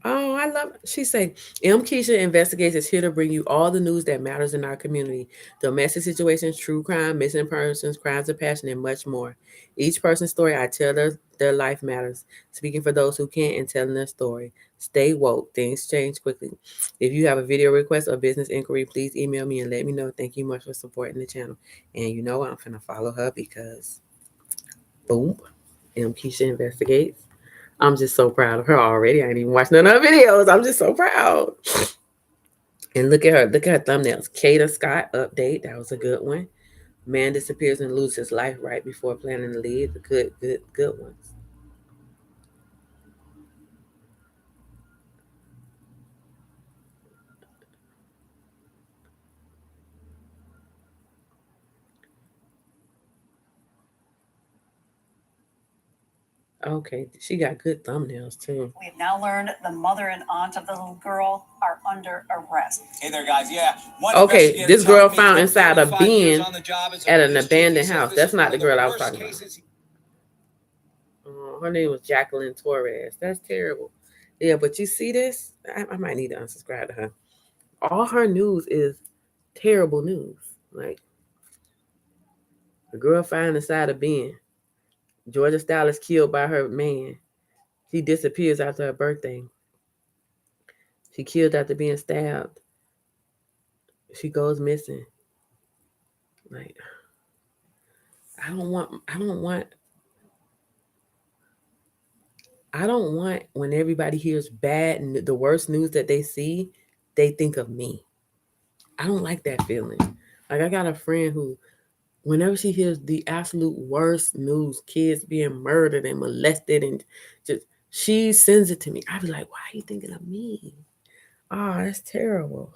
Oh, I love it. She say, M. Keisha Investigates is here to bring you all the news that matters in our community. Domestic situations, true crime, missing persons, crimes of passion, and much more. Each person's story I tell their life matters. Speaking for those who can't and telling their story. Stay woke. Things change quickly. If you have a video request or business inquiry, please email me and let me know. Thank you much for supporting the channel. And you know what? I'm finna follow her because boom. M. Keisha Investigates. I'm just so proud of her already. I ain't even watched none of her videos. I'm just so proud. And look at her. Look at her thumbnails. Kata Scott update. That was a good one. Man disappears and loses his life right before planning to leave. The good ones. Okay, she got good thumbnails too. We have now learned the mother and aunt of the little girl are under arrest. Hey there, guys. Yeah. Okay, this girl found inside a bin at an abandoned house. That's not the girl I was talking about. Her name was Jacqueline Torres. That's terrible. Yeah, but you see this? I might need to unsubscribe to her. All her news is terrible news. Like, a girl found inside a bin. Georgia Style is killed by her man. She disappears after her birthday. She killed after being stabbed. She goes missing. Like, I don't want when everybody hears bad and the worst news that they see, they think of me. I don't like that feeling. Like, I got a friend who, whenever she hears the absolute worst news, kids being murdered and molested and just, she sends it to me. I be like, why are you thinking of me? Oh, that's terrible.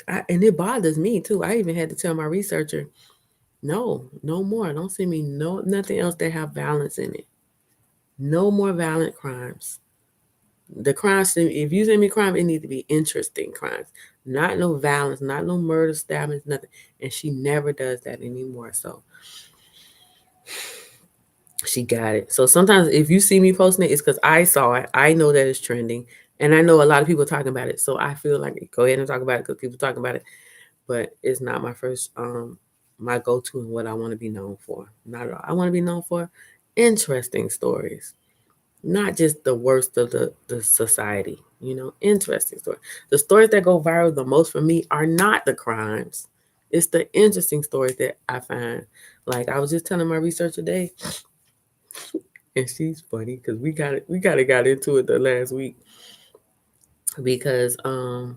And it bothers me too. I even had to tell my researcher, no more. Don't send me nothing else that have violence in it. No more violent crimes. The crimes, if you send me crime, it needs to be interesting crimes. Not no violence, not no murder, stabbings, nothing. And she never does that anymore. So she got it. So sometimes if you see me posting it, it's because I saw it. I know that it's trending. And I know a lot of people talking about it. So I feel like go ahead and talk about it because people talking about it. But it's not my first my go-to and what I want to be known for. Not at all. I want to be known for interesting stories. Not just the worst of the society, interesting stories. The stories that go viral the most for me are not the crimes. It's the interesting stories that I find. Like I was just telling my researcher today, and she's funny because we got into it the last week because I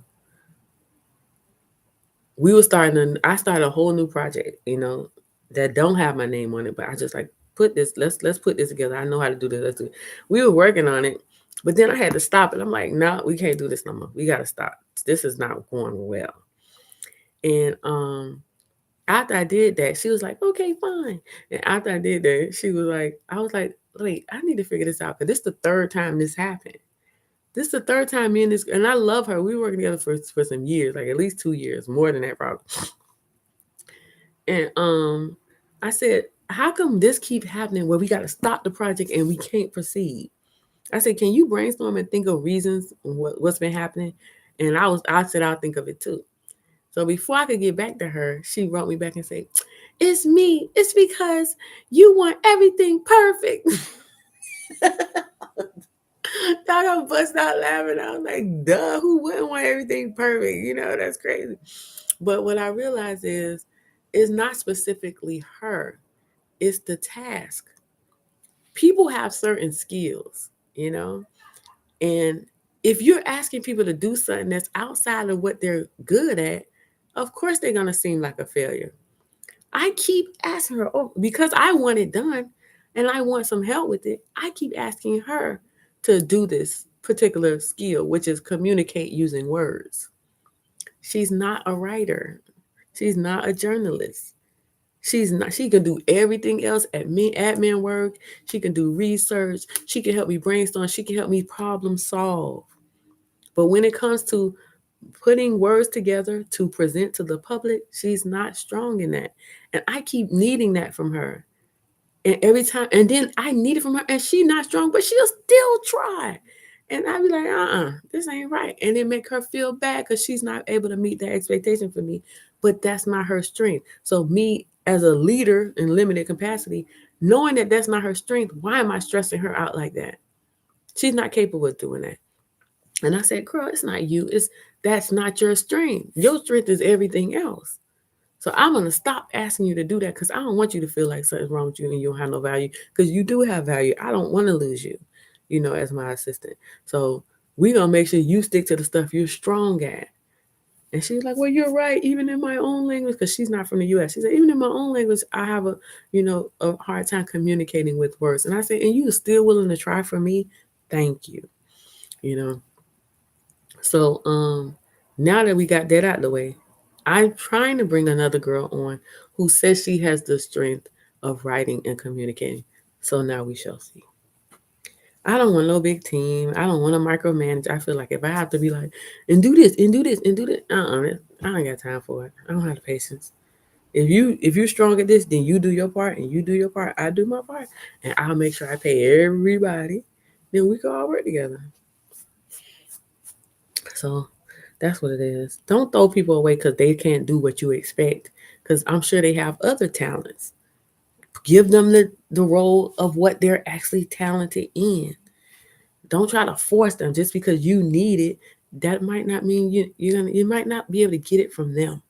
started a whole new project, that don't have my name on it, but I just like let's put this together. I know how to do this. Let's do it. We were working on it, but then I had to stop it. I'm like, no, we can't do this no more. We gotta stop. This is not going well. And after I did that, she was like, okay, fine. And after I did that, I was like, wait, I need to figure this out because this is the third time this happened. This is the third time me and this, and I love her. We were working together for some years, like at least 2 years, more than that probably. And I said, how come this keep happening where we got to stop the project and we can't proceed? I said, can you brainstorm and think of reasons what's been happening? And I said, I'll think of it too. So before I could get back to her, she wrote me back and said, it's me. It's because you want everything perfect. I got bust out laughing. I was like, duh, who wouldn't want everything perfect? That's crazy. But what I realized is it's not specifically her, it's the task. People have certain skills, you know, and if you're asking people to do something that's outside of what they're good at, of course they're going to seem like a failure. I keep asking her, oh, because I want it done and I want some help with it. I keep asking her to do this particular skill, which is communicate using words. She's not a writer. She's not a journalist. She's not. She can do everything else, admin work. She can do research. She can help me brainstorm. She can help me problem solve. But when it comes to putting words together to present to the public, she's not strong in that. And I keep needing that from her. And every time, and then I need it from her, and she's not strong, but she'll still try. And I be like, this ain't right. And it make her feel bad because she's not able to meet that expectation for me. But that's not her strength. So me as a leader in limited capacity, knowing that that's not her strength, why am I stressing her out like that? She's not capable of doing that. And I said, girl, it's not you. It's that's not your strength. Your strength is everything else. So I'm gonna stop asking you to do that because I don't want you to feel like something's wrong with you and you don't have no value. Because you do have value. I don't want to lose you, as my assistant. So we're gonna make sure you stick to the stuff you're strong at. And she's like, well, you're right. Even in my own language, because she's not from the U.S. She said, even in my own language, I have a hard time communicating with words. And I said, and you are still willing to try for me? Thank you. You know. So now that we got that out of the way, I'm trying to bring another girl on who says she has the strength of writing and communicating. So now we shall see. I don't want no big team. I don't want to micromanage. I feel like if I have to be like, and do this, and do this, and do this, I ain't got time for it. I don't have the patience. If you're strong at this, then you do your part, and you do your part. I do my part, and I'll make sure I pay everybody. Then we can all work together. So that's what it is. Don't throw people away because they can't do what you expect. Because I'm sure they have other talents. Give them the role of what they're actually talented in. Don't try to force them just because you need it. That might not mean you might not be able to get it from them.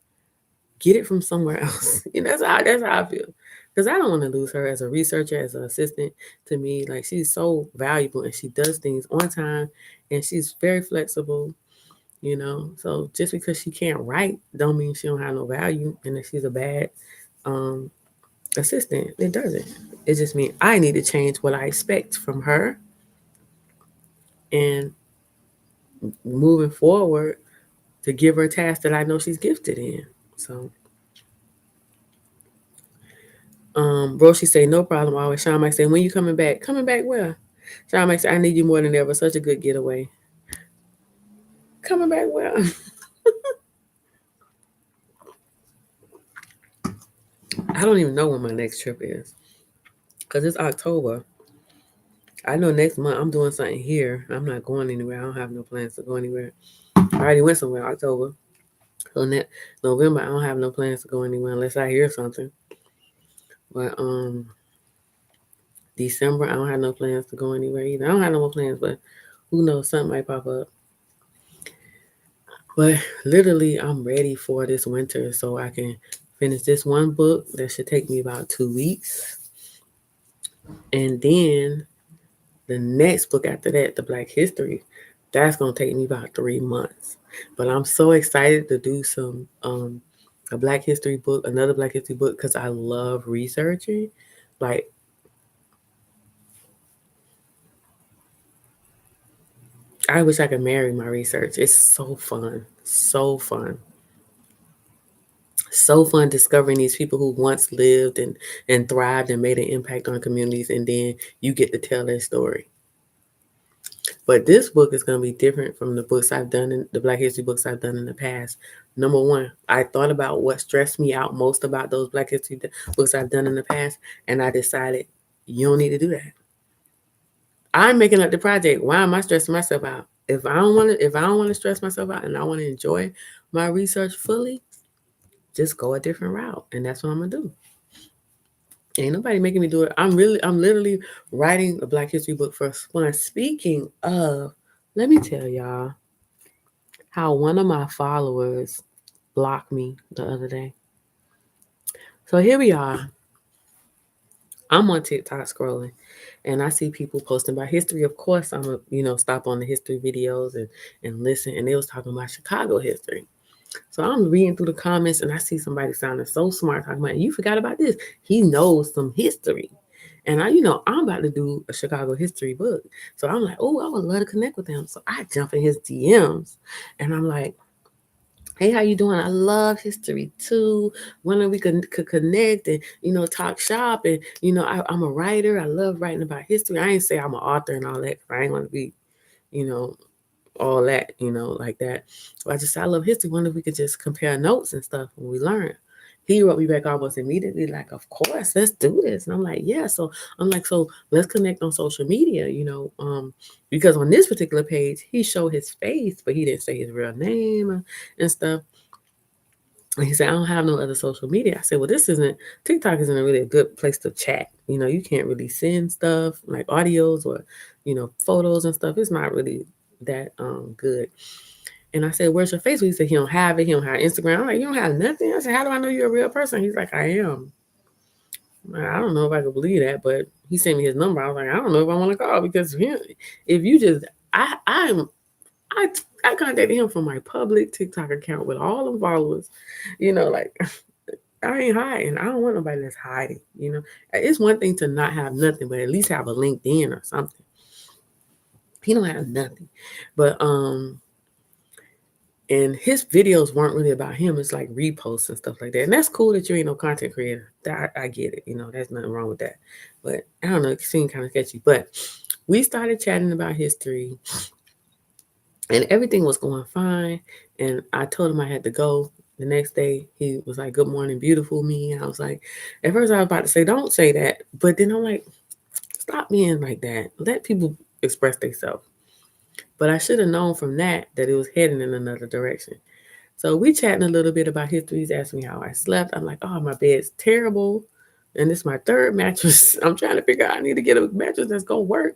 Get it from somewhere else. That's how I feel. Because I don't want to lose her as a researcher, as an assistant to me. Like she's so valuable and she does things on time and she's very flexible. So just because she can't write don't mean she don't have no value and that she's a bad um assistant. It doesn't. It just means I need to change what I expect from her and moving forward to give her tasks that I know she's gifted in. So Roshi say no problem always. Sean might say, when you coming back? Coming back where? Sean might say, I need you more than ever. Such a good getaway. Coming back where? I don't even know when my next trip is. Because it's October. I know next month I'm doing something here. I'm not going anywhere. I don't have no plans to go anywhere. I already went somewhere October. So November I don't have no plans to go anywhere unless I hear something. But December I don't have no plans to go anywhere either. I don't have no more plans, but who knows, something might pop up. But literally I'm ready for this winter so I can finish this one book that should take me about 2 weeks. And then the next book after that, the Black History, that's gonna take me about 3 months. But I'm so excited to do some a Black History book, another Black History book, because I love researching. Like I wish I could marry my research. It's so fun, so fun, so fun discovering these people who once lived and thrived and made an impact on communities, and then you get to tell their story. But this book is going to be different from the books I've done in the Black History books I've done in the past. Number one, I thought about what stressed me out most about those Black History books I've done in the past, and I decided you don't need to do that. I'm making up the project. Why am I stressing myself out? If I don't want to stress myself out and I want to enjoy my research fully, just go a different route, and that's what I'm gonna do. Ain't nobody making me do it. I'm literally writing a Black History book for fun. Speaking of, let me tell y'all how one of my followers blocked me the other day. So here we are. I'm on TikTok scrolling, and I see people posting about history. Of course, I'm gonna stop on the history videos and listen. And they was talking about Chicago history. So I'm reading through the comments, and I see somebody sounding so smart talking about, you forgot about this. He knows some history. And I'm about to do a Chicago history book. So I'm like, oh, I would love to connect with him. So I jump in his DMs, and I'm like, hey, how you doing? I love history too. When we could connect and talk shop, and I'm a writer. I love writing about history. I ain't say I'm an author and all that. I ain't want to be you know all that, like that. So I just said, I love history. Wonder if we could just compare notes and stuff when we learn. He wrote me back almost immediately, like, of course, let's do this. And I'm like, yeah. So I'm like, so let's connect on social media, because on this particular page, he showed his face, but he didn't say his real name and stuff. And he said, I don't have no other social media. I said, well, TikTok isn't a really a good place to chat. You can't really send stuff like audios or, photos and stuff. It's not really that good. And I said, where's your Facebook? He said, he don't have it. He don't have Instagram. I'm like, you don't have nothing? I said, how do I know you're a real person? He's like, I am. I don't know if I could believe that, but he sent me his number. I was like, I don't know if I want to call because if you just, I, I contacted him from my public TikTok account with all the followers, like I ain't hiding. I don't want nobody that's hiding. It's one thing to not have nothing, but at least have a LinkedIn or something. He don't have nothing. But and his videos weren't really about him. It's like reposts and stuff like that. And that's cool that you ain't no content creator. I get it. There's nothing wrong with that. But I don't know, it seemed kind of sketchy. But we started chatting about history and everything was going fine. And I told him I had to go. The next day, he was like, good morning, beautiful me. And I was like, at first I was about to say, don't say that. But then I'm like, stop being like that. Let people express themselves. But I should have known from that it was heading in another direction. So we chatting a little bit about history. He's asking me how I slept. I'm like, oh, my bed's terrible. And this is my third mattress. I'm trying to figure out I need to get a mattress that's going to work.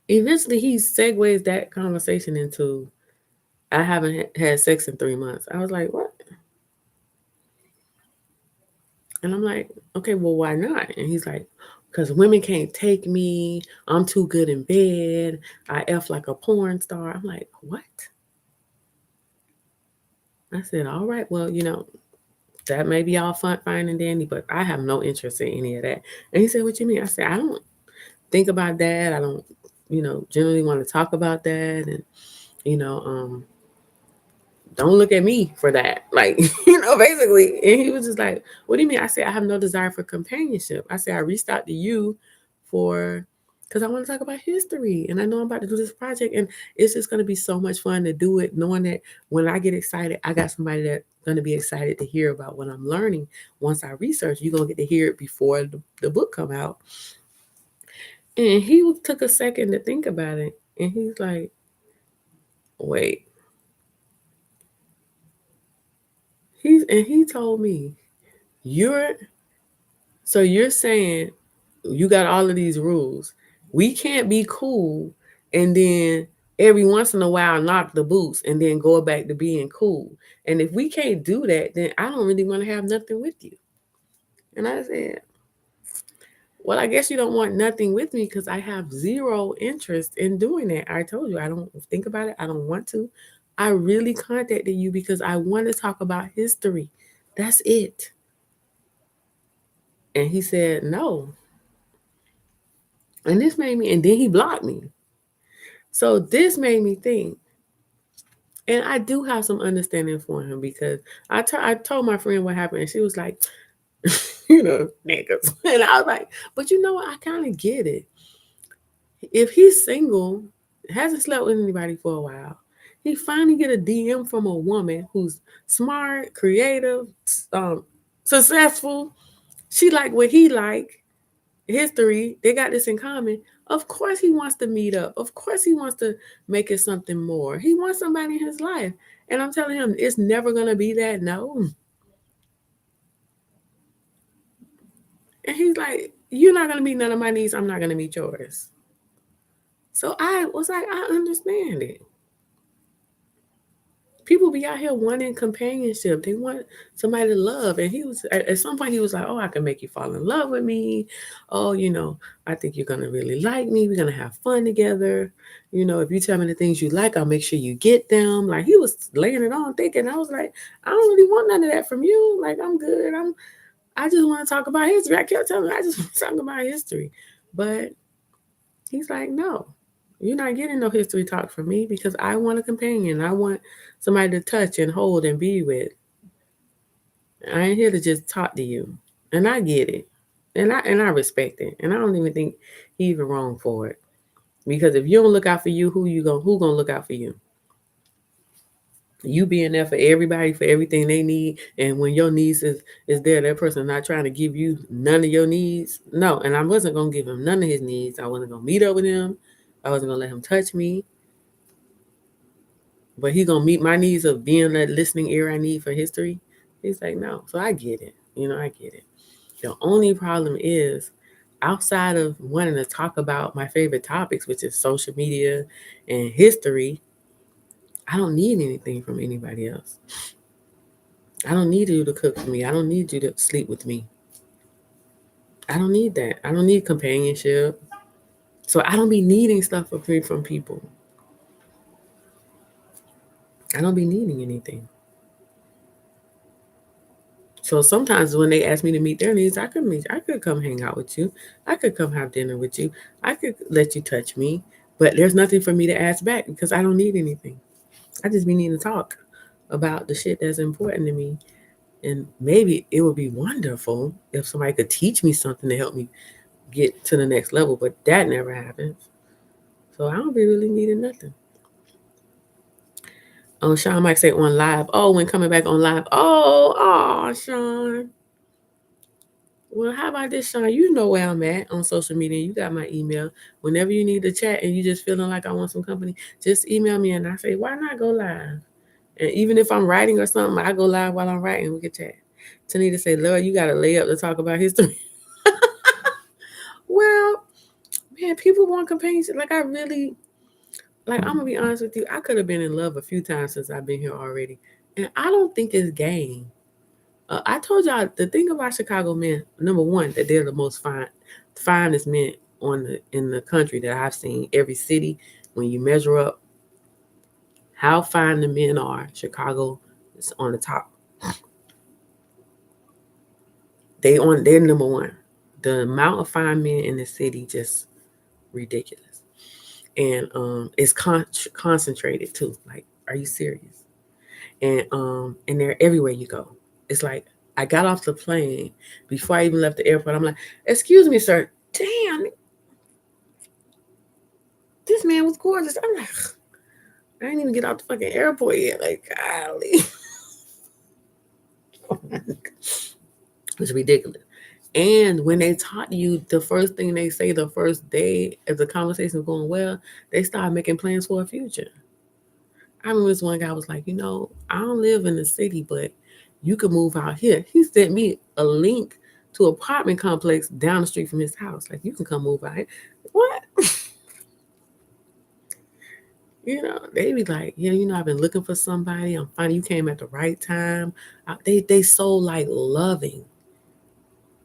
Eventually, he segues that conversation into, I haven't had sex in 3 months. I was like, what? And I'm like, okay, well, why not? And he's like, because women can't take me. I'm too good in bed. I F like a porn star. I'm like, what? I said, all right, well, that may be all fine and dandy, but I have no interest in any of that. And he said, what you mean? I said, I don't think about that. I don't, generally want to talk about that. And, you know, um, don't look at me for that. Like, basically. And he was just like, what do you mean? I said, I have no desire for companionship. I said, I reached out to you because I want to talk about history. And I know I'm about to do this project. And it's just going to be so much fun to do it, knowing that when I get excited, I got somebody that's going to be excited to hear about what I'm learning. Once I research, you're going to get to hear it before the book come out. And he took a second to think about it. And he's like, wait. He told me, you're saying you got all of these rules. We can't be cool and then every once in a while knock the boots and then go back to being cool. And if we can't do that, then I don't really want to have nothing with you. And I said, well, I guess you don't want nothing with me because I have zero interest in doing that. I told you I don't think about it. I don't want to. I really contacted you because I want to talk about history. That's it. And he said, no. And then he blocked me. So this made me think, and I do have some understanding for him because I told my friend what happened, and she was like, niggas. And I was like, but you know what? I kind of get it. If he's single, hasn't slept with anybody for a while, he finally get a DM from a woman who's smart, creative, successful. She like what he like, history. They got this in common. Of course he wants to meet up. Of course he wants to make it something more. He wants somebody in his life. And I'm telling him it's never gonna be that. No. And he's like, you're not gonna meet none of my needs, I'm not gonna meet yours. So I was like, I understand it. People be out here wanting companionship. They want somebody to love. And he was at some point he was like, "Oh, I can make you fall in love with me. Oh, I think you're gonna really like me. We're gonna have fun together. If you tell me the things you like, I'll make sure you get them." Like he was laying it on thinking. I was like, I don't really want none of that from you. Like I'm good. I just want to talk about history. I kept telling him I just want to talk about history. But he's like, no, you're not getting no history talk from me because I want a companion. I want somebody to touch and hold and be with. I ain't here to just talk to you. And I get it. And I respect it. And I don't even think he even wrong for it. Because if you don't look out for you, who gonna look out for you? You being there for everybody, for everything they need, and when your needs is there, that person not trying to give you none of your needs. No, and I wasn't gonna give him none of his needs. I wasn't gonna meet up with him. I wasn't gonna let him touch me. But he gonna meet my needs of being that listening ear I need for history. He's like, no. So I get it. I get it. The only problem is outside of wanting to talk about my favorite topics, which is social media and history, I don't need anything from anybody else. I don't need you to cook for me. I don't need you to sleep with me. I don't need that. I don't need companionship. So I don't be needing stuff for free from people. I don't be needing anything. So sometimes when they ask me to meet their needs, I could come hang out with you. I could come have dinner with you. I could let you touch me. But there's nothing for me to ask back because I don't need anything. I just be needing to talk about the shit that's important to me. And maybe it would be wonderful if somebody could teach me something to help me get to the next level, but that never happens. So I don't be really needing nothing. Oh, Sean might say on live. Oh, when coming back on live. Oh, Sean. Well, how about this, Sean? You know where I'm at on social media. You got my email. Whenever you need to chat and you just feeling like I want some company, just email me and I say, why not go live? And even if I'm writing or something, I go live while I'm writing. We can chat. Tanita say, Lord, you got to lay up to talk about history. Well, man, people want companionship. Like I really, like I'm gonna be honest with you. I could have been in love a few times since I've been here already, and I don't think it's game. I told y'all the thing about Chicago men. Number one, that they're the most finest men in the country that I've seen. Every city, when you measure up how fine the men are, Chicago is on the top. They're number one. The amount of fine men in the city just ridiculous, and it's concentrated too. Like, are you serious? And they're everywhere you go. It's like I got off the plane before I even left the airport. I'm like, "Excuse me, sir. Damn, this man was gorgeous." I'm like, I didn't even get off the fucking airport yet. Like, golly, it's ridiculous. And when they talk to you, the first thing they say the first day, if the conversation's going well, they start making plans for a future. I remember this one guy was like, I don't live in the city, but you could move out here. He sent me a link to an apartment complex down the street from his house. Like, you can come move out here. What? They be like, yeah, I've been looking for somebody. I'm finding you came at the right time. They so like loving.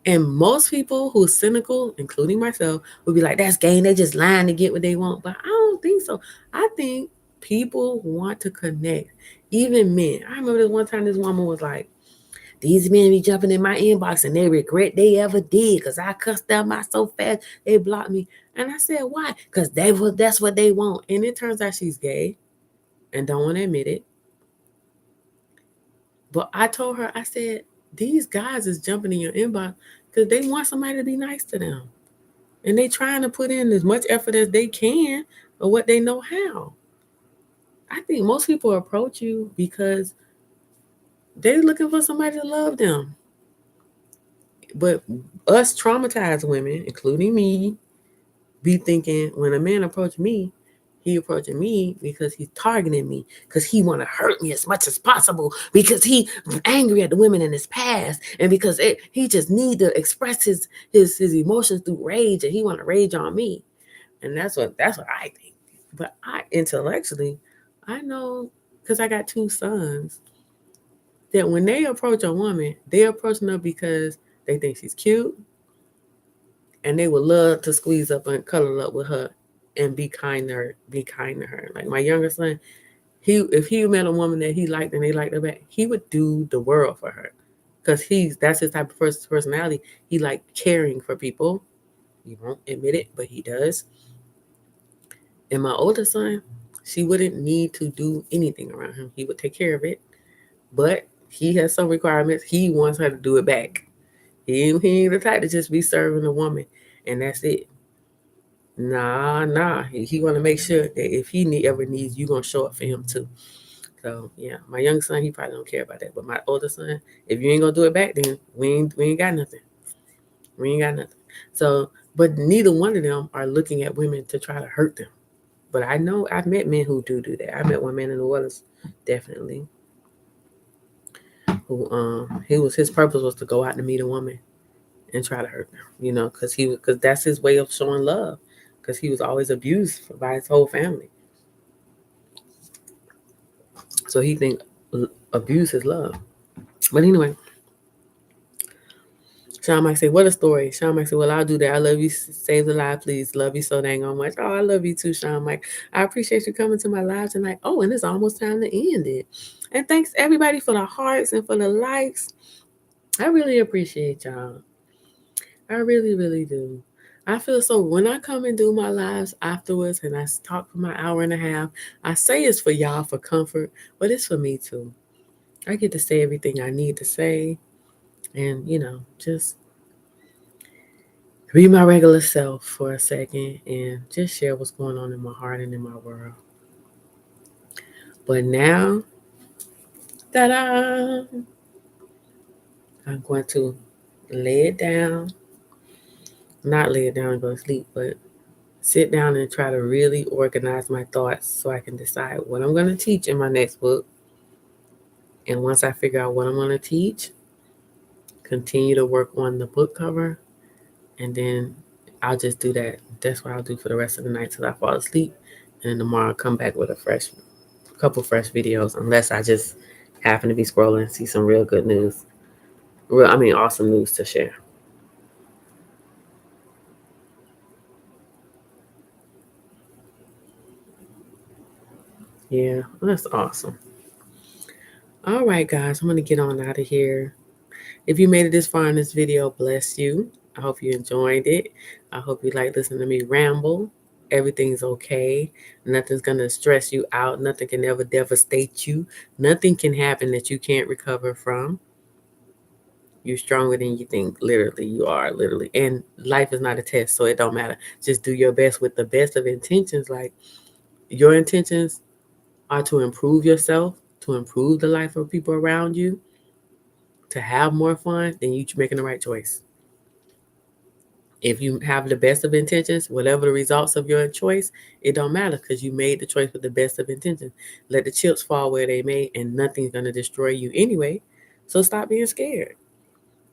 And most people who are cynical, including myself, would be like, that's game. They just lying to get what they want. But I don't think so. I think people want to connect. Even men. I remember this one time this woman was like, these men be jumping in my inbox and they regret they ever did because I cussed them out so fast they blocked me. And I said, why? Because that's what they want. And it turns out she's gay and don't want to admit it. But I told her, I said, these guys is jumping in your inbox because they want somebody to be nice to them. And they trying to put in as much effort as they can or what they know how. I think most people approach you because they're looking for somebody to love them. But us traumatized women, including me, be thinking when a man approach me, he approaching me because he's targeting me, because he want to hurt me as much as possible, because he angry at the women in his past, and because he just need to express his emotions through rage, and he want to rage on me. And that's what I think. But I intellectually, I know because I got two sons that when they approach a woman, they approaching her because they think she's cute and they would love to squeeze up and cuddle up with her and be kind to her. Like my younger son, if he met a woman that he liked and they liked her back, he would do the world for her. Because that's his type of personality. He like caring for people. He won't admit it, but he does. And my older son, she wouldn't need to do anything around him. He would take care of it. But he has some requirements. He wants her to do it back. He ain't the type to just be serving a woman and that's it. Nah. He want to make sure that if ever needs, you gonna show up for him too. So yeah, my young son, he probably don't care about that. But my older son, if you ain't gonna do it back, then we ain't got nothing. We ain't got nothing. So, but neither one of them are looking at women to try to hurt them. But I know I've met men who do that. I met one man in New Orleans, definitely, who his purpose was to go out and meet a woman and try to hurt them. Because that's his way of showing love. Because he was always abused by his whole family, so he think abuse is love. But anyway, Sean might say, "What a story." Sean might say, "Well, I'll do that. I love you. Save the live, please. Love you so dang on much." Oh, I love you too, Sean Mike. I appreciate you coming to my live tonight. Oh, and it's almost time to end it. And thanks everybody for the hearts and for the likes. I really appreciate y'all. I really, really do. I feel so when I come and do my lives afterwards and I talk for my hour and a half, I say it's for y'all for comfort, but it's for me too. I get to say everything I need to say and, just be my regular self for a second and just share what's going on in my heart and in my world. But now, ta-da! I'm going to lay it down, not lay it down and go to sleep, but sit down and try to really organize my thoughts so I can decide what I'm going to teach in my next book. And once I figure out what I'm going to teach, continue to work on the book cover, and then I'll just do that. That's what I'll do for the rest of the night till I fall asleep. And then tomorrow I'll come back with couple fresh videos, unless I just happen to be scrolling and see some real good news. Awesome news to share. Yeah, that's awesome. All right, guys, I'm going to get on out of here. If you made it this far in this video, bless you. I hope you enjoyed it. I hope you like listening to me ramble. Everything's okay. Nothing's going to stress you out. Nothing can ever devastate you. Nothing can happen that you can't recover from. You're stronger than you think. Literally, you are literally. And life is not a test, so it don't matter. Just do your best with the best of intentions. Like your intentions are to improve yourself, to improve the life of people around you, to have more fun, then you're making the right choice. If you have the best of intentions, whatever the results of your choice, it don't matter because you made the choice with the best of intentions. Let the chips fall where they may, and nothing's gonna destroy you anyway. So stop being scared.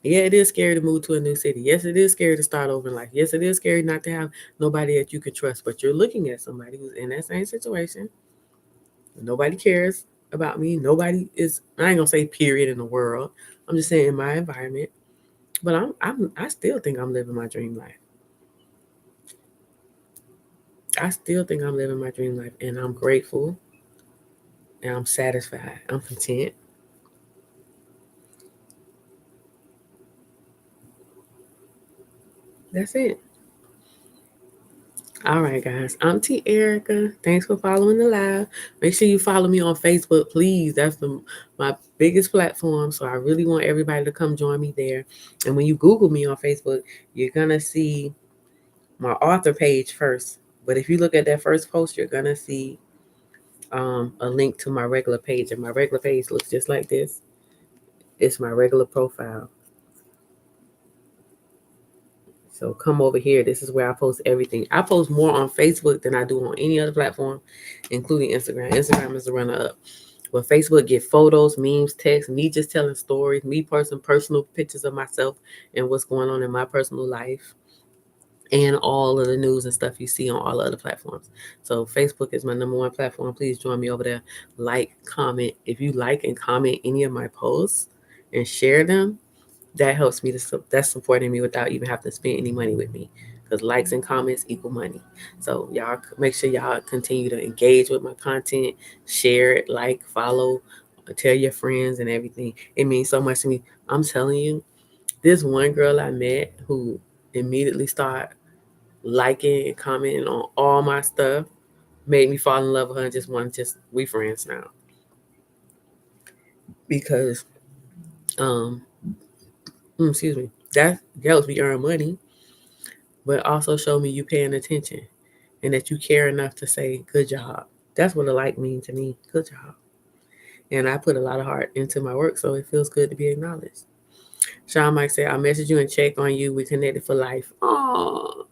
Yeah, it is scary to move to a new city. Yes, it is scary to start over in life. Yes, it is scary not to have nobody that you can trust. But you're looking at somebody who's in that same situation. Nobody cares about me. Nobody is. I ain't gonna say period in the world. I'm just saying in my environment. But I still think I'm living my dream life. I still think I'm living my dream life, and I'm grateful, and I'm satisfied. I'm content. That's it. All right, guys. I'm Te-Erika. Thanks for following the live. Make sure you follow me on Facebook, please. That's my biggest platform. So I really want everybody to come join me there. And when you Google me on Facebook, you're gonna see my author page first. But if you look at that first post, you're gonna see a link to my regular page, and my regular page looks just like this. It's my regular profile. So come over here. This is where I post everything. I post more on Facebook than I do on any other platform, including Instagram. Instagram is the runner up. But Facebook get photos, memes, text, me just telling stories, me personal pictures of myself and what's going on in my personal life. and all of the news and stuff you see on all other platforms. So Facebook is my number one platform. Please join me over there. Like, comment. If you like and comment any of my posts and share them, that helps me to that's supporting me without even having to spend any money with me, because likes and comments equal money. So y'all make sure y'all continue to engage with my content, share it, like, follow, tell your friends and everything. It means so much to me. I'm telling you, this one girl I met who immediately started liking and commenting on all my stuff made me fall in love with her and just want to just we friends now, because um excuse me, that helps me earn money, but also show me you paying attention and that you care enough to say good job. That's what a like means to me. Good job. And I put a lot of heart into my work, so it feels good to be acknowledged. Sean Mike said, I'll message you and check on you. We connected for life. Oh,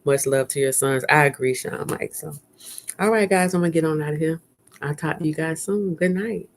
much love to your sons. I agree, Sean Mike. So, all right, guys, I'm going to get on out of here. I'll talk to you guys soon. Good night.